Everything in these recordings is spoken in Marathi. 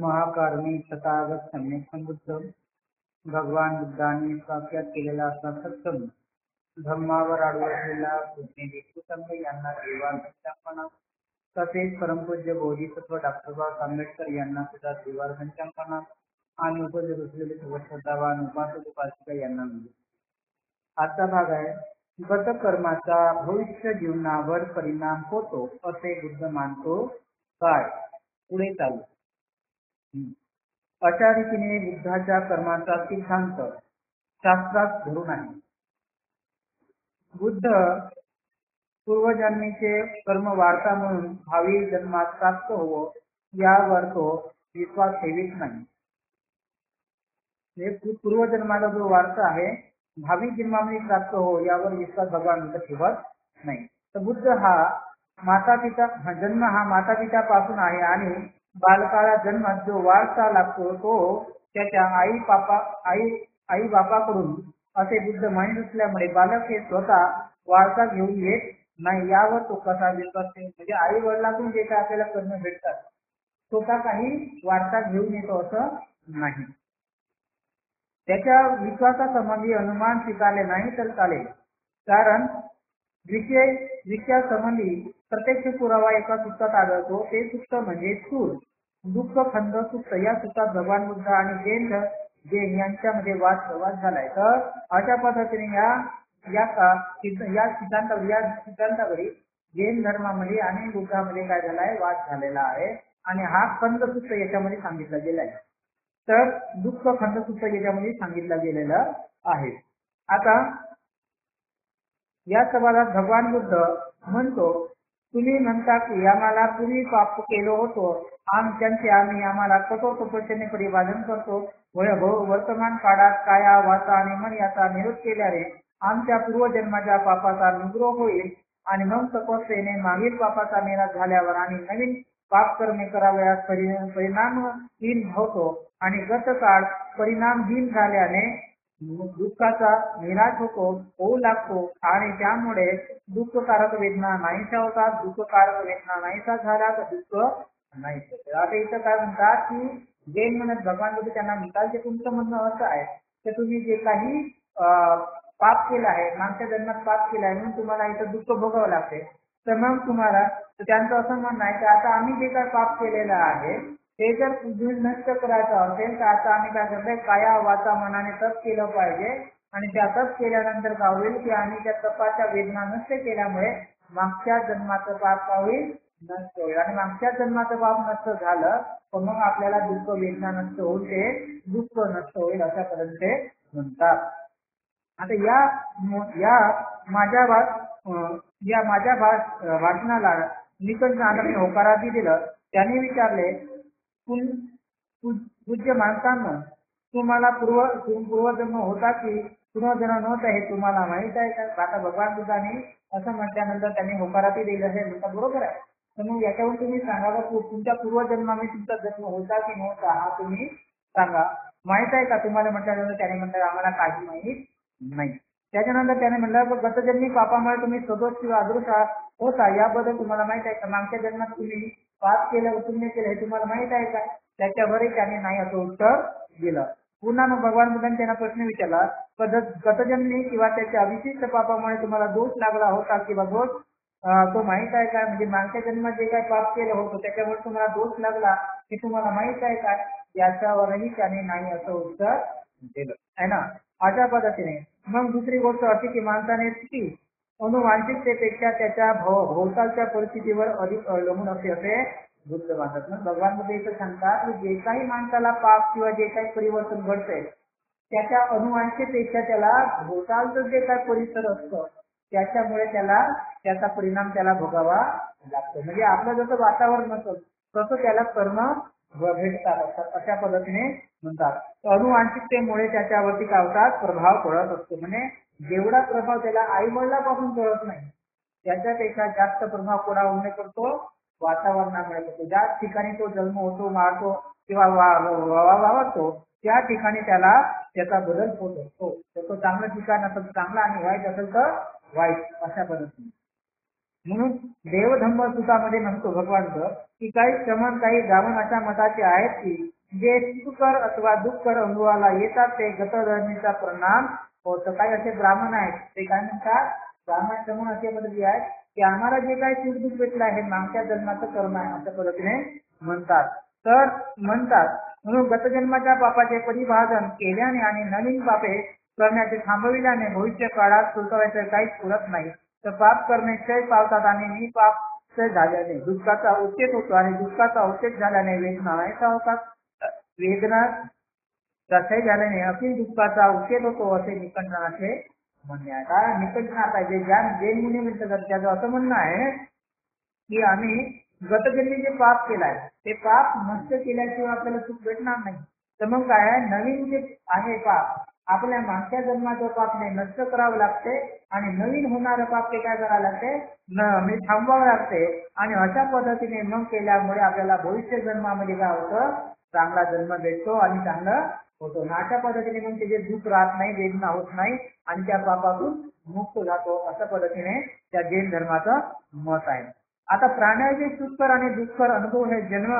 महाकारणी तथागत सम्यक संबुद्ध भगवान बुद्धांनी वाक्यात केलेला असा सत्संग धम्मावर आडवलेला विष्णुसंग यांना देवार्घ्यपणा तसेच परमपूज्य बोधिसत्व डॉक्टर बाबासाहेब आंबेडकर यांना सुद्धा देवार्घ्यपणा आणि उपजत असलेले सर्व श्रद्धावान उपासक उपासिका यांना म्हणजे आजचा भाग आहे गत कर्माचा भविष्य जीवनावर परिणाम होतो असे बुद्ध मानतो काय पुढे चालू अशा रीतीने बुद्धाच्या कर्माचा सिद्धांत शास्त्रात धरून आहे. बुद्ध पूर्वजन्मीचे कर्म वार्ता म्हणून भावी जन्मात प्राप्त होवो यावर तो विश्वास ठेवीत नाही. पूर्वजन्माला जो वार्ता आहे भावी जन्मामध्ये प्राप्त हो यावर विश्वास भगवान बुद्ध ठेवत नाही. तर बुद्ध हा माता पिता जन्म हा माता पिता पासून आहे आणि बालकाला जन्मात जो वारसा लागतो तो त्याच्या आई बापाकडून असे बुद्ध मानत असल्यामुळे बालक हे स्वतः वारसा घेऊन येत नाही. यावर तो कसा विश्वास ठेवतो. म्हणजे आई वडिलांकडून जे काय आपल्याला करणं भेटतात स्वतः काही वारसा घेऊन येतो असं नाही. त्याच्या विश्वासासंबंधी अनुमान स्वीकारले नाही तर चालेल. कारण विषयासंबंधी प्रत्यक्ष पुरावा एका सूत्रात आढळतो. ते सूत्र म्हणजे स्थूल दुःख खंड सूत्र. या सूत्रात भगवान बुद्ध आणि जैन यांच्यामध्ये वाद झालाय. तर अशा पद्धतीने या सिद्धांतावरील जैन धर्मामध्ये आणि बुद्धामध्ये काय झालाय वाद झालेला आहे आणि हा खंड सूत्र याच्यामध्ये सांगितलं गेलं आहे. तर दुःख खंड सूत्र याच्यामध्ये सांगितलं गेलेलं आहे. आता या सवालात भगवान बुद्ध म्हणतो तुम्ही म्हणता की आम्हाला पूर्वी पाप केलो होतो आम्ही आम्हाला कठोर तपस्येने परिपालन करतो. वर्तमान काळात काया वाचा आणि मन याचा निरोध केल्याने आमच्या पूर्वजन्माच्या पापाचा निग्रह होईल आणि मग तपस्येने मागील पापाचा निराश झाल्यावर आणि नवीन पाप कर्मे करावयास परिणामहीन होतो आणि गत काळ परिणामहीन झाल्याने दुःखाचा निराश होऊ लागतो आणि त्यामुळे दुःखकारक वेदना नाहीशा होतात. दुःखकारक वेदना नाहीशा झाला तर दुःख नाही. आता इथं काय म्हणतात की जैन म्हणत भगवान बुद्ध त्यांना म्हणतात की तुमचं म्हणणं असं आहे की तुम्ही जे काही पाप केलं आहे मागच्या जन्मात पाप केलं आहे म्हणून तुम्हाला इथं दुःख भोगावं लागते. तर मग तुम्हाला त्यांचं असं म्हणणं आहे की आता आम्ही जे काही पाप केलेलं आहे ते जर नष्ट करायचं असेल तर आता आम्ही काय करतोय काया वाचा मनाने तप केलं पाहिजे आणि त्या तप केल्यानंतर काय होईल की आम्ही त्या तपाच्या वेदना नष्ट केल्यामुळे मागच्या जन्माचं पाप काय होईल नष्ट होईल आणि मागच्या जन्माचं पाप नष्ट झालं तर मग आपल्याला दुःख वेदना नष्ट होऊन ते दुःख नष्ट होईल अशा पर्यंत म्हणतात. आता या माझ्या भाषणाला निकष आनंद होकारार्थी दिलं. त्याने विचारले पूज्य माणसांनो तुम्हाला पूर्वजन्म होता की पुनर्जन्म नव्हता हे तुम्हाला माहित आहे का. आता भगवान बुद्धाने असं म्हटल्यानंतर त्यांनी होकारार्थी दिलं हे म्हणतात बरोबर आहे. तर मग याच्यावरून तुम्ही सांगा तुमच्या पूर्वजन्मामध्ये तुमचा जन्म होता की नव्हता हा तुम्ही सांगा. माहित आहे का तुम्हाला म्हटल्यानंतर त्याने म्हणतात आम्हाला काही माहित नाही. त्याच्यानंतर त्याने म्हटलं गतजन्मी पापामुळे तुम्ही सदोष किंवा अदृश्य होता याबद्दल तुम्हाला माहित आहे का. मागच्या जन्मात तुम्ही पाप केलं पुण्य केलं हे तुम्हाला माहित आहे का. त्याच्यावरही त्याने नाही असं उत्तर दिलं. पुन्हा मग भगवान बुद्धांनी त्यांना प्रश्न विचारला गतजन्मी किंवा त्याच्या अविशिष्ट पापामुळे तुम्हाला दोष लागला होता किंवा दोष तो माहित आहे का. म्हणजे मागच्या जन्मात जे काही पाप केलं होतं त्याच्यामुळे तुम्हाला दोष लागला हे तुम्हाला माहित आहे का. याच्यावरही त्याने नाही असं उत्तर दिलं आहे ना. अशा पद्धतीने मग दुसरी गोष्ट अशी की माणसाने स्थिती अनुवांशिकतेपेक्षा त्याच्या भोवतालच्या परिस्थितीवर अधिक अवलंबून असे बुद्ध मानतात. मग भगवान बुद्ध इथं सांगतात की जे काही माणसाला पाप किंवा जे काही परिवर्तन घडतंय त्याच्या अनुवांशिकतेपेक्षा त्याला भोवतालचं जे काही परिसर असतं त्याच्यामुळे त्याचा परिणाम त्याला भोगावा लागतो. म्हणजे आपलं जसं वातावरण नसतं तसं त्याला कर्म भेटतात असतात अशा पद्धतीने म्हणतात. अनुवांशिकतेमुळे त्याच्यावरती काय होतात प्रभाव पडत असतो. म्हणजे जेवढा प्रभाव त्याला आई वडिलांपासून पडत नाही त्याच्यापेक्षा जास्त प्रभाव कोणामुळे पडतो वातावरणामुळे पडतो. ज्या ठिकाणी तो जन्म होतो मारतो किंवा वावरतो त्या ठिकाणी त्याचा बदल होत असतो. तो चांगलं ठिकाण असेल चांगला आणि वाईट असेल तर वाईट अशा पद्धतीने. म्हणून देवधम्म सुतामध्ये म्हणतो भगवान की काही श्रमण काही ब्राह्मण अशा मताचे आहेत की जे सुखकर अथवा दुःखकर अनुभवाला येतात ते गतधर्मीचा परिणाम होतं. काही असे ब्राह्मण आहेत ते काय म्हणतात, ब्राह्मण श्रमण असे पद्धती आहेत की आम्हाला जे काही सुख दुःख भेटलं आहे मागच्या जन्माचं कर्म आहे अशा पद्धतीने म्हणतात. तर म्हणतात म्हणून गतजन्माच्या पापाचे परिभाजन केल्याने आणि नवीन पापे करण्याचे थांबविल्याने भविष्य काळात सुटवायचं काहीच उरत नाही. तर पाप करणे क्षय पावतात आणि निपाप क्षय झाल्याने दुःखाचा उच्चेत होतो आणि दुःखाचा उच्चेत झाल्याने वेदना नाहीसा होतात. वेदना क्षय झाल्याने अखिल दुःखाचा उच्चेत होतो असे निकंटनाचे म्हणणे आहे. काय निकंटनात आहे जे ज्ञान जैन मुनी म्हणतात त्याचं असं म्हणणं आहे की आम्ही गतजन्मी जे पाप केलाय ते पाप नष्ट केल्याशिवाय आपल्याला सुख भेटणार नाही. तर मग काय नवीन जे आहे पाप आपल्या मागच्या जन्माचं पाप नाही नष्ट करावं लागते आणि नवीन होणारं पाप ते काय करावं लागते म्हणजे थांबवावं लागते. आणि अशा पद्धतीने मग केल्यामुळे आपल्याला भविष्य जन्मामध्ये काय होतं चांगला जन्म भेटतो आणि चांगलं होतो. अशा पद्धतीने मग त्याचे दुःख राहत नाही वेदना होत नाही आणि त्या पापातून मुक्त जातो. अशा पद्धतीने त्या जैन धर्माचं मत आहे. आता प्राण्याचे सुखकर आणि दुःखकर अनुभव हे जन्म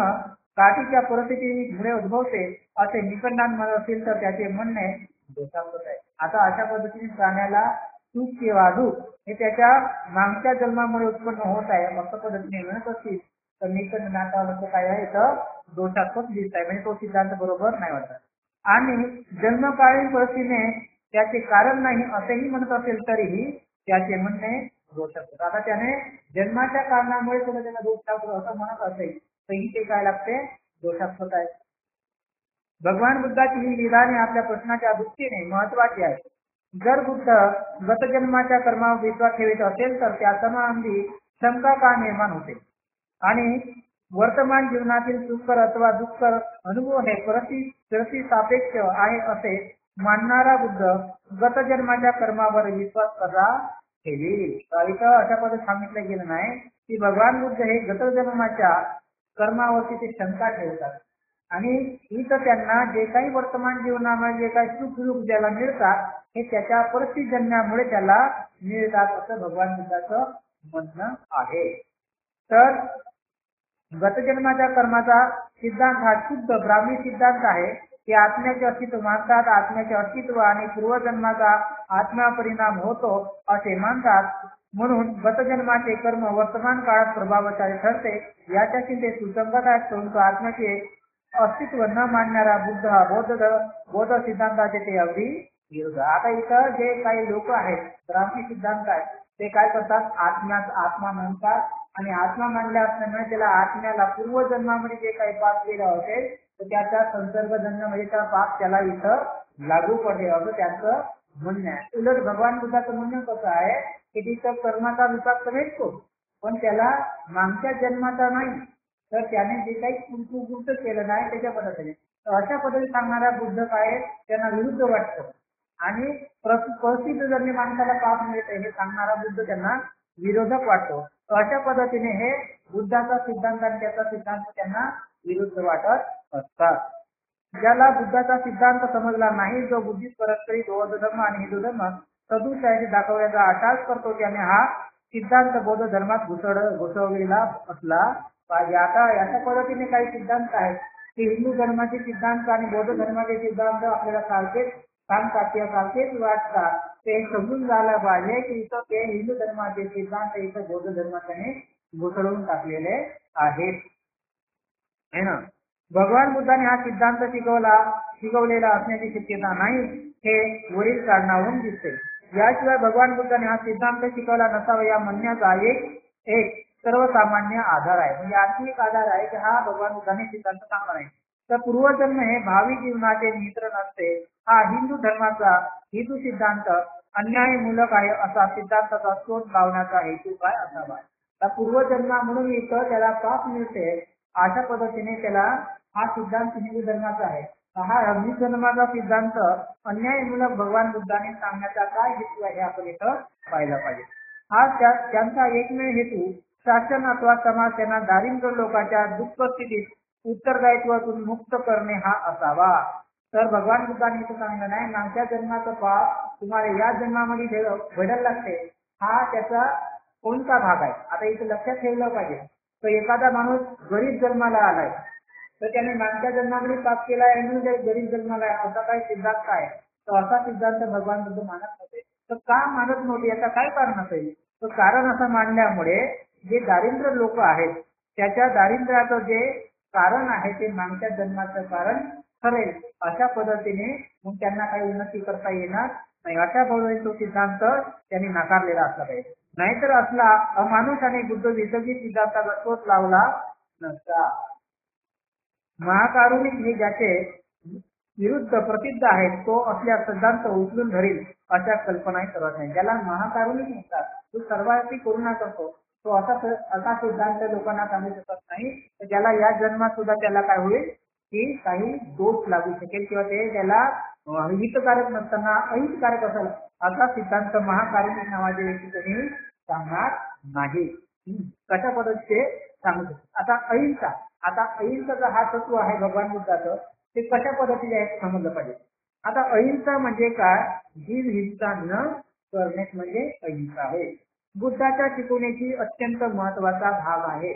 काठीच्या परिस्थितीमुळे उद्भवते असे निकंटन म्हणत असेल तर त्याचे म्हणणे दोषास्पद आहे. आता अशा पद्धतीने प्राण्याला सुख किंवा दुःख हे त्याच्या मागच्या जन्मामुळे उत्पन्न होत आहे अशा पद्धतीने म्हणत असतील तर निकंटनाचा काय आहे तर दोषास्पद दिसत आहे. म्हणजे तो सिद्धांत बरोबर नाही वाटत. आणि जन्मकालीन परिस्थितीने त्याचे कारण नाही असेही म्हणत असेल तरीही त्याचे म्हणणे दोषास्पद. आता त्याने जन्माच्या कारणामुळे सुद्धा त्याला दोष लागतो असं म्हणत असेल तरी ते काय लागते दोषास्पद आहे. भगवान बुद्धाची ही विधाने आपल्या प्रश्नाच्या दृष्टीने महत्वाची आहे. जर बुद्ध गतजन्माच्या कर्मावर विश्वास ठेवत असेल तर त्या समांधी शंका का निर्माण होते आणि वर्तमान जीवनातील सुखकर अथवा दुःखकर अनुभव हे परिस्थिती सापेक्ष आहे असे मानणारा बुद्ध गतजन्माच्या कर्मावर विश्वास कसा ठेवी. इथं अशा पद्धतीने सांगितलं गेलं नाही की भगवान बुद्ध हे गतजन्माच्या कर्मावरती ते शंका ठेवतात आणि इथं त्यांना जे काही वर्तमान जीवनामध्ये जे काही सुख दुःख ज्याला मिळतात हे त्याच्या परिस्थितीजन्यामुळे त्याला मिळतात असं भगवान बुद्धाचं म्हणणं आहे. तर गतजन्माच्या कर्माचा सिद्धांत हा शुद्ध ब्राह्मी सिद्धांत आहे की आत्म्याचे अस्तित्व मानतात. आत्म्याचे अस्तित्व आणि पूर्वजन्माचा आत्मा परिणाम होतो असे मानतात. म्हणून गतजन्माचे कर्म वर्तमान काळात प्रभावशाली ठरते याच्याशी ते सुसंगत आहेत. परंतु आत्म्याचे अस्तित्व न मानणारा बुद्ध हा बौद्ध सिद्धांताचे ते अगदी विरुद्ध. आता इथं जे काही लोक आहेत ब्राह्मी सिद्धांत आहेत ते काय करतात आत्मा मानतात आणि आत्मा मानल्या असल्यामुळे त्याला आत्म्याला पूर्वजन्मामध्ये जे काही पाप केलं असेल तर त्याचा संसर्गजन्य म्हणजे त्या पाप त्याला इथं लागू पडते असं त्यांचं म्हणणं आहे. उलट भगवान बुद्धाचं म्हणणं कसं आहे की तिथं कर्माचा विपाक तर भेटतो पण त्याला मागच्या जन्माचा नाही तर त्याने जे काही कृत्य केलं नाही त्याच्या पद्धतीने अशा पद्धतीने सांगणारा बुद्ध काय त्यांना विरुद्ध वाटतं आणि परिस्थितीजन्य माणसाला पाप मिळते हे सांगणारा बुद्ध त्यांना विरोधक वाटतो. अशा पद्धतीने हे बुद्धाचा सिद्धांत आणि त्याचा सिद्धांत त्यांना विरुद्ध वाटत असतात. ज्याला बुद्धाचा सिद्धांत समजला नाही जो बुद्धिस्ट परस्परी बौद्ध धर्म आणि हिंदू धर्म सदृश आहे दाखवण्याचा आटास करतो त्याने हा सिद्धांत बौद्ध धर्मात घुसवलेला असला पाहिजे. आता अशा पद्धतीने काही सिद्धांत आहेत की हिंदू धर्माचे सिद्धांत आणि बौद्ध धर्माचे सिद्धांत आपल्याला सारखेच सांगतात किंवा सारखेच वाटतात ते समजून झालं पाहिजे की इथं ते हिंदू धर्माचे सिद्धांत इथं बौद्ध धर्माने घुसळून टाकलेले आहेत है ना. भगवान बुद्धाने हा सिद्धांत शिकवलेला असण्याची शक्यता नाही हे वरील कारणावरून दिसते. याशिवाय भगवान बुद्धाने हा सिद्धांत शिकवला नसावा या म्हणण्याचा एक सर्वसामान्य आधार आहे. म्हणजे आणखी एक आधार आहे की हा भगवान बुद्धाने सिद्धांत सांगला नाही. तर पूर्वजन्म हे भावी जीवनाचे नियंत्रण असते हा हिंदू धर्माचा हिंदू सिद्धांत अन्यायमूलक आहे असा सिद्धांताचा शोध लावण्याचा हेतू काय असावा. तर पूर्वजन्मा म्हणून इथं त्याला पाप मिळते अशा पद्धतीने त्याला हा सिद्धांत हिंदू धर्माचा आहे. हा हिंदू धर्माचा सिद्धांत अन्यायमूलक भगवान बुद्धाने सांगण्याचा काय हेतू आहे हे आपण इथं पाहिलं पाहिजे. हा त्यांचा एकमेव हेतू शासन अथवा समाज त्यांना दारिद्र्य लोकांच्या दुःख स्थितीत उत्तरदायित्वातून मुक्त करणे हा असावा. तर भगवान बुद्धाने इथं सांगितलं नाही मागच्या जन्माचं पाप तुम्हाला या जन्मामध्ये भेटायला लागते हा त्याचा कोणता भाग आहे. आता इथे लक्षात ठेवलं पाहिजे. तर एखादा माणूस गरीब जन्माला आलाय तर त्याने मागच्या जन्मामध्ये पाप केलाय म्हणून ते गरीब जन्माला आहे असा काही सिद्धांत आहे. तर असा सिद्धांत भगवान बुद्ध मानत नव्हते. तर का मानत नव्हते याचा काय कारण असेल. तर कारण असं मानल्यामुळे जे दारिद्र्य लोक आहेत त्याच्या दारिद्र्याचं जे कारण आहे ते मागच्या जन्माचं कारण ठरेल. अशा पद्धतीने मग त्यांना काही उन्नती करता येणार नाही. अशा पद्धतीने तो सिद्धांत त्यांनी नाकारलेला असला पाहिजे. नाहीतर असला अमानुष आणि बुद्ध विसर्जित सिद्धांताचा शोध लावला नसता. महाकारुणिक हे ज्याचे विरुद्ध प्रसिद्ध आहेत तो असल्या सिद्धांत उचलून धरील अशा कल्पनाही करत नाही. ज्याला महाकारुणिक म्हणतात तो सर्वांची करुणा करतो तो असा सिद्धांत लोकांना सांगू शकत नाही. तर ज्याला या जन्मात सुद्धा त्याला काय होईल की काही दोष लागू शकेल किंवा ते त्याला हितकारक नसताना अहितकारक असेल असा सिद्धांत महाकारुणिक नावाच्या व्यक्ती कोणी सांगणार नाही. कशा पद्धतीचे सांगू शकतो. आता अहिंसा आता अहिंसाचा हा तत्व आहे भगवान बुद्धाचं ते कशा पद्धतीने आहे समजलं पाहिजे. आता अहिंसा म्हणजे काय. जीव हिंसा न करणे म्हणजे अहिंसा आहे. बुद्धाच्या शिकवण्याची अत्यंत महत्वाचा भाग आहे.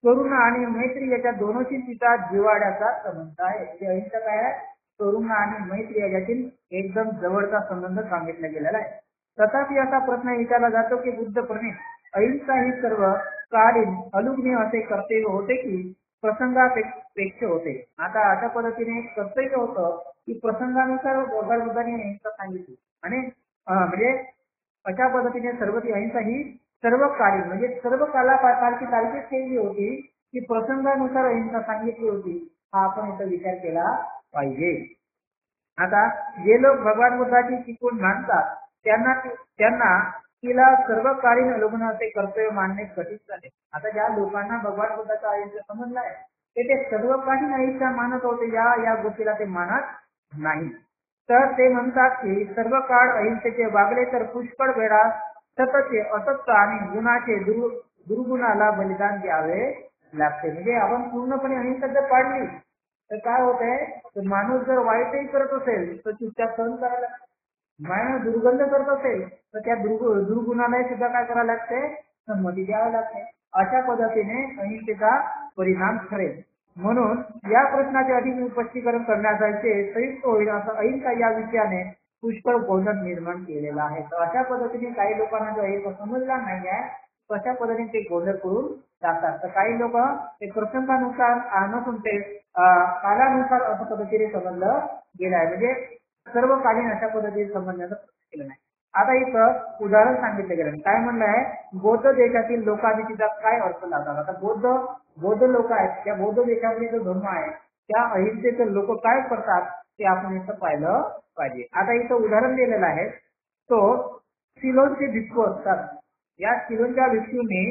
करुणा आणि मैत्री याच्या दोनोंशी तिचा जिव्हाळ्याचा संबंध आहे. म्हणजे अहिंसा काय आहे. करुणा आणि मैत्री याच्यातील एकदम जवळचा संबंध सांगितला गेलेला आहे. तथापि असा प्रश्न विचारला जातो की बुद्धपणे अहिंसा ही सर्व कालीन अलुग्न असे कर्तव्य होते की प्रसंगापेक्ष होते. आता अशा पद्धतीने एक कर्तव्य होतं की प्रसंगानुसार भगवान बुद्धांनी अहिंसा सांगितली आणि म्हणजे अशा पद्धतीने सर्व ती अहिंसा ही सर्व कालीन म्हणजे सर्व कालापारची तारखेच केलेली होती की प्रसंगानुसार अहिंसा सांगितली होती. हा आपण इथं विचार केला पाहिजे. आता जे लोक भगवान बुद्धाची शिकवण मानतात त्यांना तिला सर्वकालीन लग्न असे कर्तव्य मानणे कठीण झाले. आता ज्या लोकांना भगवान बुद्धाचा अहिंसा समजलाय ते सर्वकालीन अहिंसा मानत होते या गोष्टीला ते मानत नाही. तर ते म्हणतात की सर्व काळ अहिंसेचे वागले तर पुष्कळ वेळा सततचे असत्य आणि गुणाचे दुर्गुणाला बलिदान द्यावे लागते. म्हणजे आपण पूर्णपणे अहिंसा जर पाळली तर काय होतंय तर माणूस जर वाईटही करत असेल तर चुपचाप सहन करायला. माणूस दुर्गंध करत असेल तर त्या दुर्गुणाला सुद्धा काय करायला लागते संमती द्यावी लागते. अशा पद्धतीने अहिंसेचा परिणाम ठरेल. म्हणून या प्रश्नाचे अधिक स्पष्टीकरण करण्यासाठी संयुक्त होईल असं अहिंसा या विषयाने पुष्कळ गोंधळ निर्माण केलेला आहे. तर अशा पद्धतीने काही लोकांना जो अहिंसा समजला नाही आहे तशा पद्धतीने ते गोंधळ करून टाकतात. तर काही लोक ते प्रसंगानुसार नसून ते कालानुसार अशा पद्धतीने समजलं गेलं आहे. म्हणजे सर्व कालीन अशा पद्धतीने समजण्याचं केलं नाही. आता इथं उदाहरण सांगितलं गेलं काय म्हणलं आहे बौद्ध देशातील लोकांनी तिचा काय अर्थ लावतात. आता बौद्ध लोक आहेत त्या बौद्ध देशामध्ये जो धर्म आहे त्या अहिंसेचे लोक काय करतात ते आपण इथं पाहिलं पाहिजे. आता इथं उदाहरण दिलेलं आहे. तो सिलोनचे भिक्खू असतात. या सिलोनच्या भिक्षूंनी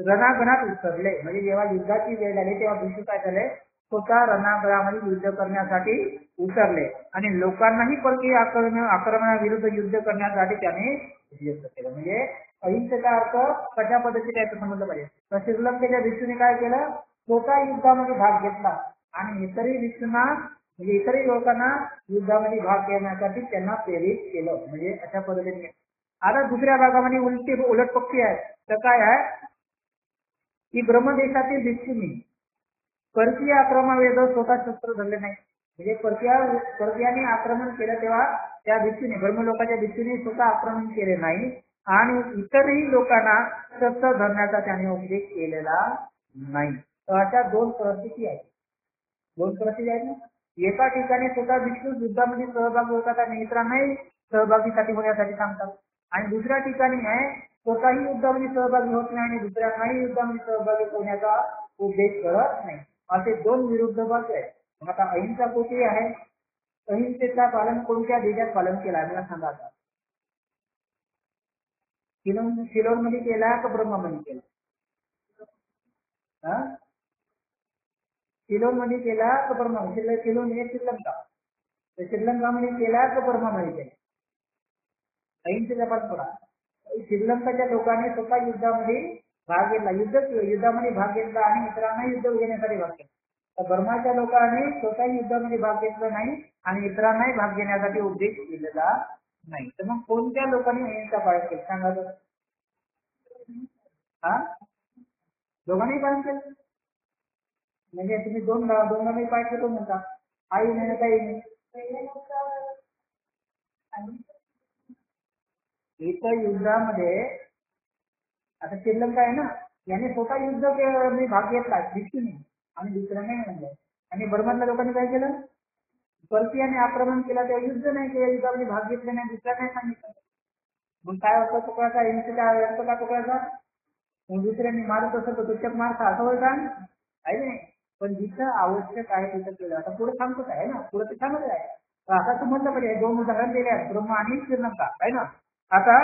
रणांगणात उतरले. म्हणजे जेव्हा युद्धाची वेळ आली तेव्हा भिक्षू काय झाले स्वतः रणांगणामध्ये युद्ध करण्यासाठी उतरले आणि लोकांनाही परकीय आक्रमणाविरुद्ध युद्ध करण्यासाठी त्याने युद्ध केलं. म्हणजे अहिंसेचा अर्थ कशा पद्धतीने याचं समजलं पाहिजे. तर श्रीलंकेच्या भिक्षूने काय केलं स्वतः युद्धामध्ये भाग घेतला आणि इतरही भिक्षूंना म्हणजे इतरही लोकांना युद्धामध्ये भाग घेण्यासाठी त्यांना प्रेरित केलं. म्हणजे अशा पद्धतीने. आता दुसऱ्या भागामध्ये उलट पक्षी आहे. तर काय आहे की ब्रह्मदेशातील भिक्षूंनी परकीय आक्रमणाविरुद्ध स्वतः शस्त्र धरले नाही. म्हणजे परकीयांनी आक्रमण केलं तेव्हा त्या भिक्षूने ब्रह्मलोकाच्या भिक्षूने स्वतः आक्रमण केले नाही आणि इतरही लोकांना शस्त्र धरण्याचा त्याने उपदेश केलेला नाही. तर अशा दोन परिस्थिती आहेत ना. एका ठिकाणी स्वतः भिक्षू युद्धामध्ये सहभागी होतात आणि इतरांनाही सहभागीसाठी होण्यासाठी सांगतात आणि दुसऱ्या ठिकाणी आहे स्वतःही युद्धामध्ये सहभागी होत नाही आणि दुसऱ्यांनाही युद्धामध्ये सहभागी होण्याचा उपदेश करत नाही. असे दोन विरुद्ध बाजू आहेत. मग आता अहिंसा कुठे आहे. अहिंसेचा पालन कोणत्या देशात पालन केला मला सांगा. आता सिलोन मध्ये केला का ब्रह्मामध्ये केला. सिलोन मध्ये केला का ब्रह्मामध्ये. सिलोन हे श्रीलंका तर श्रीलंकामध्ये केला का ब्रह्मामध्ये केला. अहिंसेचा परंपरा श्रीलंकाच्या लोकांनी स्वतः युद्धामध्ये भाग घेतला. युद्धामध्ये भाग घेतला आणि इतरांना युद्ध घेण्यासाठी भाग घेतला. तर बर्माच्या लोकांनी स्वतः युद्धामध्ये भाग घेतला नाही आणि इतरांनाही भाग घेण्यासाठी उपदेश केलेला नाही. तर मग कोणत्या लोकांनी अहिंसा पाळत केली सांगा. हा, दोघांनी पालन केलं. म्हणजे तुम्ही दोघांनी पालन केलं म्हणता, आई नाही काही नाही. इथं युद्धामध्ये आता श्रीलंका आहे ना, याने स्वतः युद्ध भाग घेतला दिसतीने आणि दुसऱ्याने म्हणलं. आणि बर्मातल्या लोकांनी काय केलं, पर्शियाने आक्रमण केला तेव्हा युद्ध नाही केलं, युद्धामध्ये भाग घेतले नाही, दुसऱ्याने सांगितलं. मग काय होतं तुकड्याचा हिंसेचा अर्थ का तुकड्याचा, मग दुसऱ्यांनी मारत असं तर तुझ्यात मारता असं होईल का, आहे नाही. पण जिथं आवश्यक आहे तिथं केलं. आता पुढे सांगतोच आहे ना, पुढे ते सांगत आहे. तर आता तुम्हाला पाहिजे दोन उदाहरण दिले आहेत, ब्रह्म आणि श्रीलंका आहे ना. आता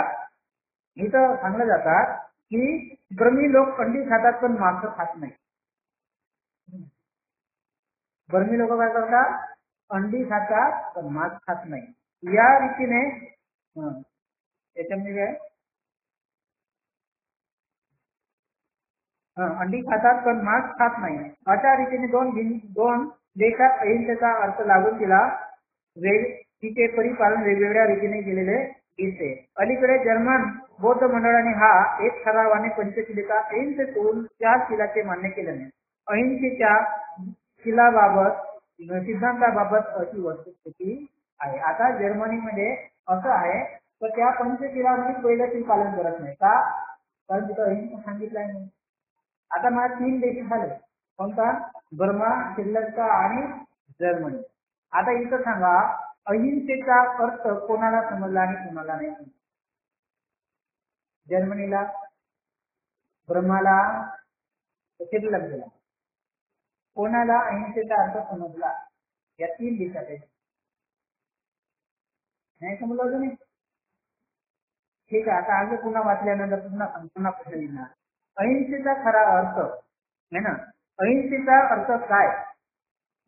इथं सांगलं जातात की ब्रह्मी लोक अंडी खातात पण मांस खात नाही. ब्रह्मी लोक काय करतात, अंडी खातात पण मांस खात नाही. या रीतीने याच्यामध्ये काय, अंडी खातात पण मांस खात नाही. अशा रीतीने दोन देशात अहिंसेचा अर्थ लागून तिला तिचे परिपालन वेगवेगळ्या रीतीने केलेले दिसते. अलीकडे जर्मन बौद्ध मंडळाने हा एक ठरावाने पंचशिलेचा अहिंसेतून 4 शिलाचे मान्य केल्याने अहिंसेच्या शिलाबाबत सिद्धांताबाबत अशी वस्तुस्थिती आहे. आता जर्मनीमध्ये असं आहे तर त्या पंचशिलामध्ये पहिलं ती पालन करत नाही का, कारण तिथं अहिंसा सांगितलंय नाही. आता मला 3 देश झाले, कोणता, बर्मा, श्रीलंका आणि जर्मनी. आता इथं सांगा अहिंसेचा अर्थ कोणाला समजला आणि कोणाला नाही. जर्मनीला, ब्रह्माला, श्रीलंकेला कोणाला अहिंसेचा अर्थ समजला, या 3 देशात नाही समजलं अजून नाही. ठीक आहे, आता आज पुन्हा वाचल्यानंतर पुन्हा प्रश्न लिहिणार. अहिंसेचा खरा अर्थ है ना, अहिंसेचा अर्थ काय.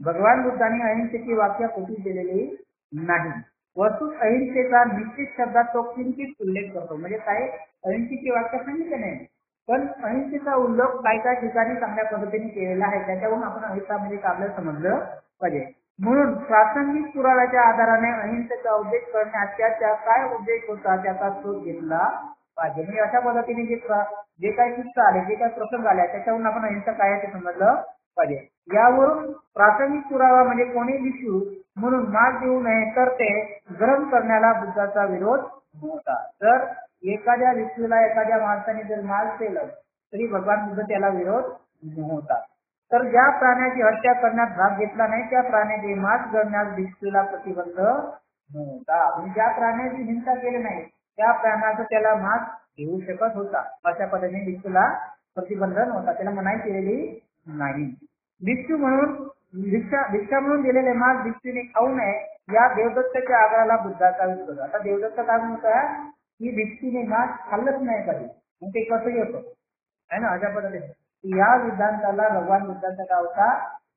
भगवान बुद्धांनी अहिंसेची वाक्य कोठीच दिलेली नाही. वस्तू अहिंसेचा निश्चित शब्दात तो किंचित उल्लेख करतो. म्हणजे काय, अहिंसेची वाक्य सांगितले नाही, पण अहिंसेचा उल्लेख काय काय ठिकाणी चांगल्या पद्धतीने केलेला आहे. त्याच्यावरून आपण अहिंसा म्हणजे आपल्याला समजलं पाहिजे. म्हणून प्रासंगिक पुराव्याच्या आधाराने अहिंसेचा उल्लेख करण्यात त्याचा काय उद्देश होता त्याचा शोध घेतला पाहिजे. म्हणजे अशा पद्धतीने जे काही किस्सा आले, जे काही प्रसंग आले, त्याच्यावरून आपण अहिंसा काय आहे ते समजलं पाहिजे. यावरून प्राथमिक पुरावा म्हणजे कोणी भिक्षू म्हणून मार देऊ नये तर ते ग्रहण करण्याला बुद्धाचा विरोध होता. तर एखाद्या भिक्षूला एखाद्या माणसाने जर मार केलं तरी भगवान बुद्ध त्याला विरोध होता. तर ज्या प्राण्याची हत्या करण्यात भाग घेतला नाही त्या प्राण्याचे मांस गळण्यास भिक्षूला प्रतिबंध नव्हता. म्हणजे ज्या प्राण्याची हिंसा केली नाही त्या प्राण्याचं त्याला मांस घेऊ शकत होता. अशा पद्धतीने भिक्षूला प्रतिबंध नव्हता, त्याला मनाई केलेली नाही. भिक्षू म्हणून भिक्षा म्हणून दिलेले मांस भिक्षूने खाऊ नये या देवदत्ताच्या आग्रहाला बुद्धाचा विरोध. आता देवदत्त काय म्हणता की भिक्षूने मांस खाल्लंच नाही कधी, मग ते कसंही होतं है ना. अशा पद्धतीने या सिद्धांताला भगवान बुद्धाचा काय होता,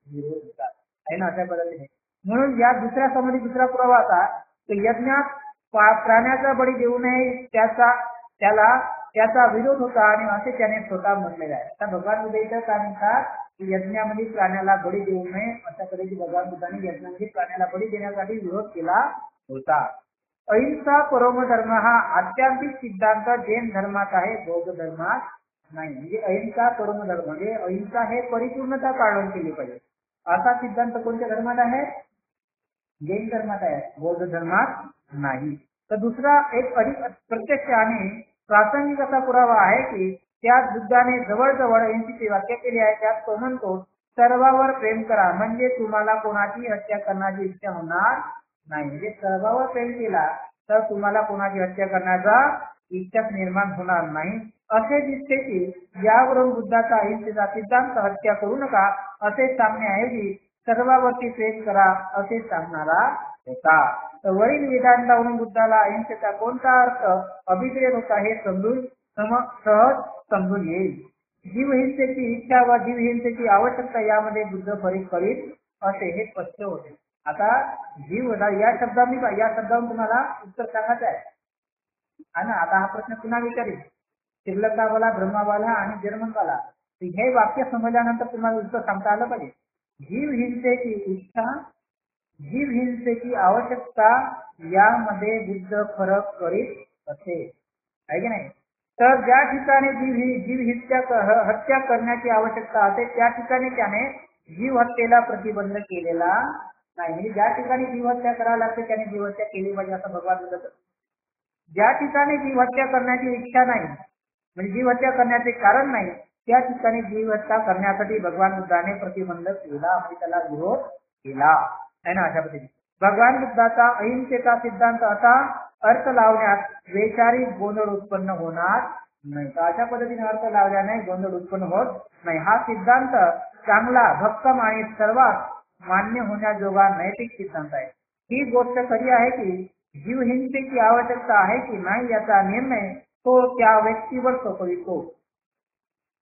विरोध होता है ना. अशा पद्धतीने म्हणून या दुसऱ्या समोर दुसरा पुरावा होता की यज्ञात प्राण्याचा बळी देऊ नये त्याचा विरोध होता आणि असे त्याने स्वतः म्हटलेले आहे. आता भगवान बुद्ध इथं काय म्हणतात की यज्ञामध्ये प्राण्याला बळी देऊ नये अशा पद्धतीने भगवान बुद्धाने यज्ञामध्ये प्राण्याला बळी देण्यासाठी विरोध केला होता. अहिंसा परम धर्म हा आध्यात्मिक सिद्धांत जैन धर्मात आहे, बौद्ध धर्मात नाही. म्हणजे अहिंसा परम धर्म म्हणजे अहिंसा हे परिपूर्णता पालन केली पाहिजे असा सिद्धांत कोणत्या धर्मात आहे, जैन धर्मात आहे, बौद्ध धर्मात नाही. तर दुसरा एक अधिक प्रत्यक्ष आणि प्रासंगिक असा पुरावा आहे की त्या बुद्धाने जवळजवळ अहिंसेची व्याख्या केली आहे. त्यात तो म्हणतो सर्वावर प्रेम करा म्हणजे तुम्हाला कोणाची हत्या करण्याची इच्छा होणार नाही. म्हणजे सर्वावर प्रेम केला तर तुम्हाला कोणाची हत्या करण्याचा इच्छा निर्माण होणार नाही. असे दिसते की यावरून बुद्धाचा अहिंसेचा सिद्धांत हत्या करू नका असे सांगण्याऐवजी सर्वावरती प्रेम करा असे सांगणारा होता. तर वरील वेदांतावरून बुद्धाला अहिंसेचा कोणता अर्थ अभिप्रेत होता हे सहज समजून येईल. जीवहिंसेची इच्छा व जीवहिंसेची आवश्यकता यामध्ये बुद्ध फरक करीत असे हे स्पष्ट होते. आता जीव या शब्दावरून तुम्हाला उत्तर सांगायचं आहे ना. आता हा प्रश्न पुन्हा विचारेल श्रीलंकावाला, ब्रह्मावाला आणि जर्मनवाला. हे वाक्य समजल्यानंतर तुम्हाला उत्तर सांगता आलं पाहिजे. जीवहिंसेची इच्छा, जीवहिंसेची आवश्यकता यामध्ये बुद्ध फरक करीत असे आहे की नाही. तर ज्या ठिकाणी हत्या करण्याची आवश्यकता असेल त्या ठिकाणी त्याने जीव हत्येला प्रतिबंध केलेला नाही. म्हणजे ज्या ठिकाणी जीव हत्या करावी लागते त्याने जीव हत्या केली पाहिजे असं भगवान बोलत. ज्या ठिकाणी जीव हत्या करण्याची इच्छा नाही म्हणजे जीव हत्या करण्याचे कारण नाही त्या ठिकाणी जीव हत्या करण्यासाठी भगवान बुद्धाने प्रतिबंध केला म्हणजे त्याला विरोध केला है ना. अशा पद्धतीने भगवान बुद्धाचा अहिंसेचा सिद्धांत असा अर्थ लावण्यात वैचारिक गोंधळ उत्पन्न होणार नाही. तर अशा पद्धतीने अर्थ लावल्याने गोंधळ उत्पन्न होत नाही. हा सिद्धांत चांगला भक्कम आणि सर्वात मान्य होण्याजोगा नैतिक सिद्धांत आहे. ही गोष्ट खरी आहे की जीवहिंसेची आवश्यकता आहे की नाही याचा निर्णय तो त्या व्यक्तीवर सोपवितो.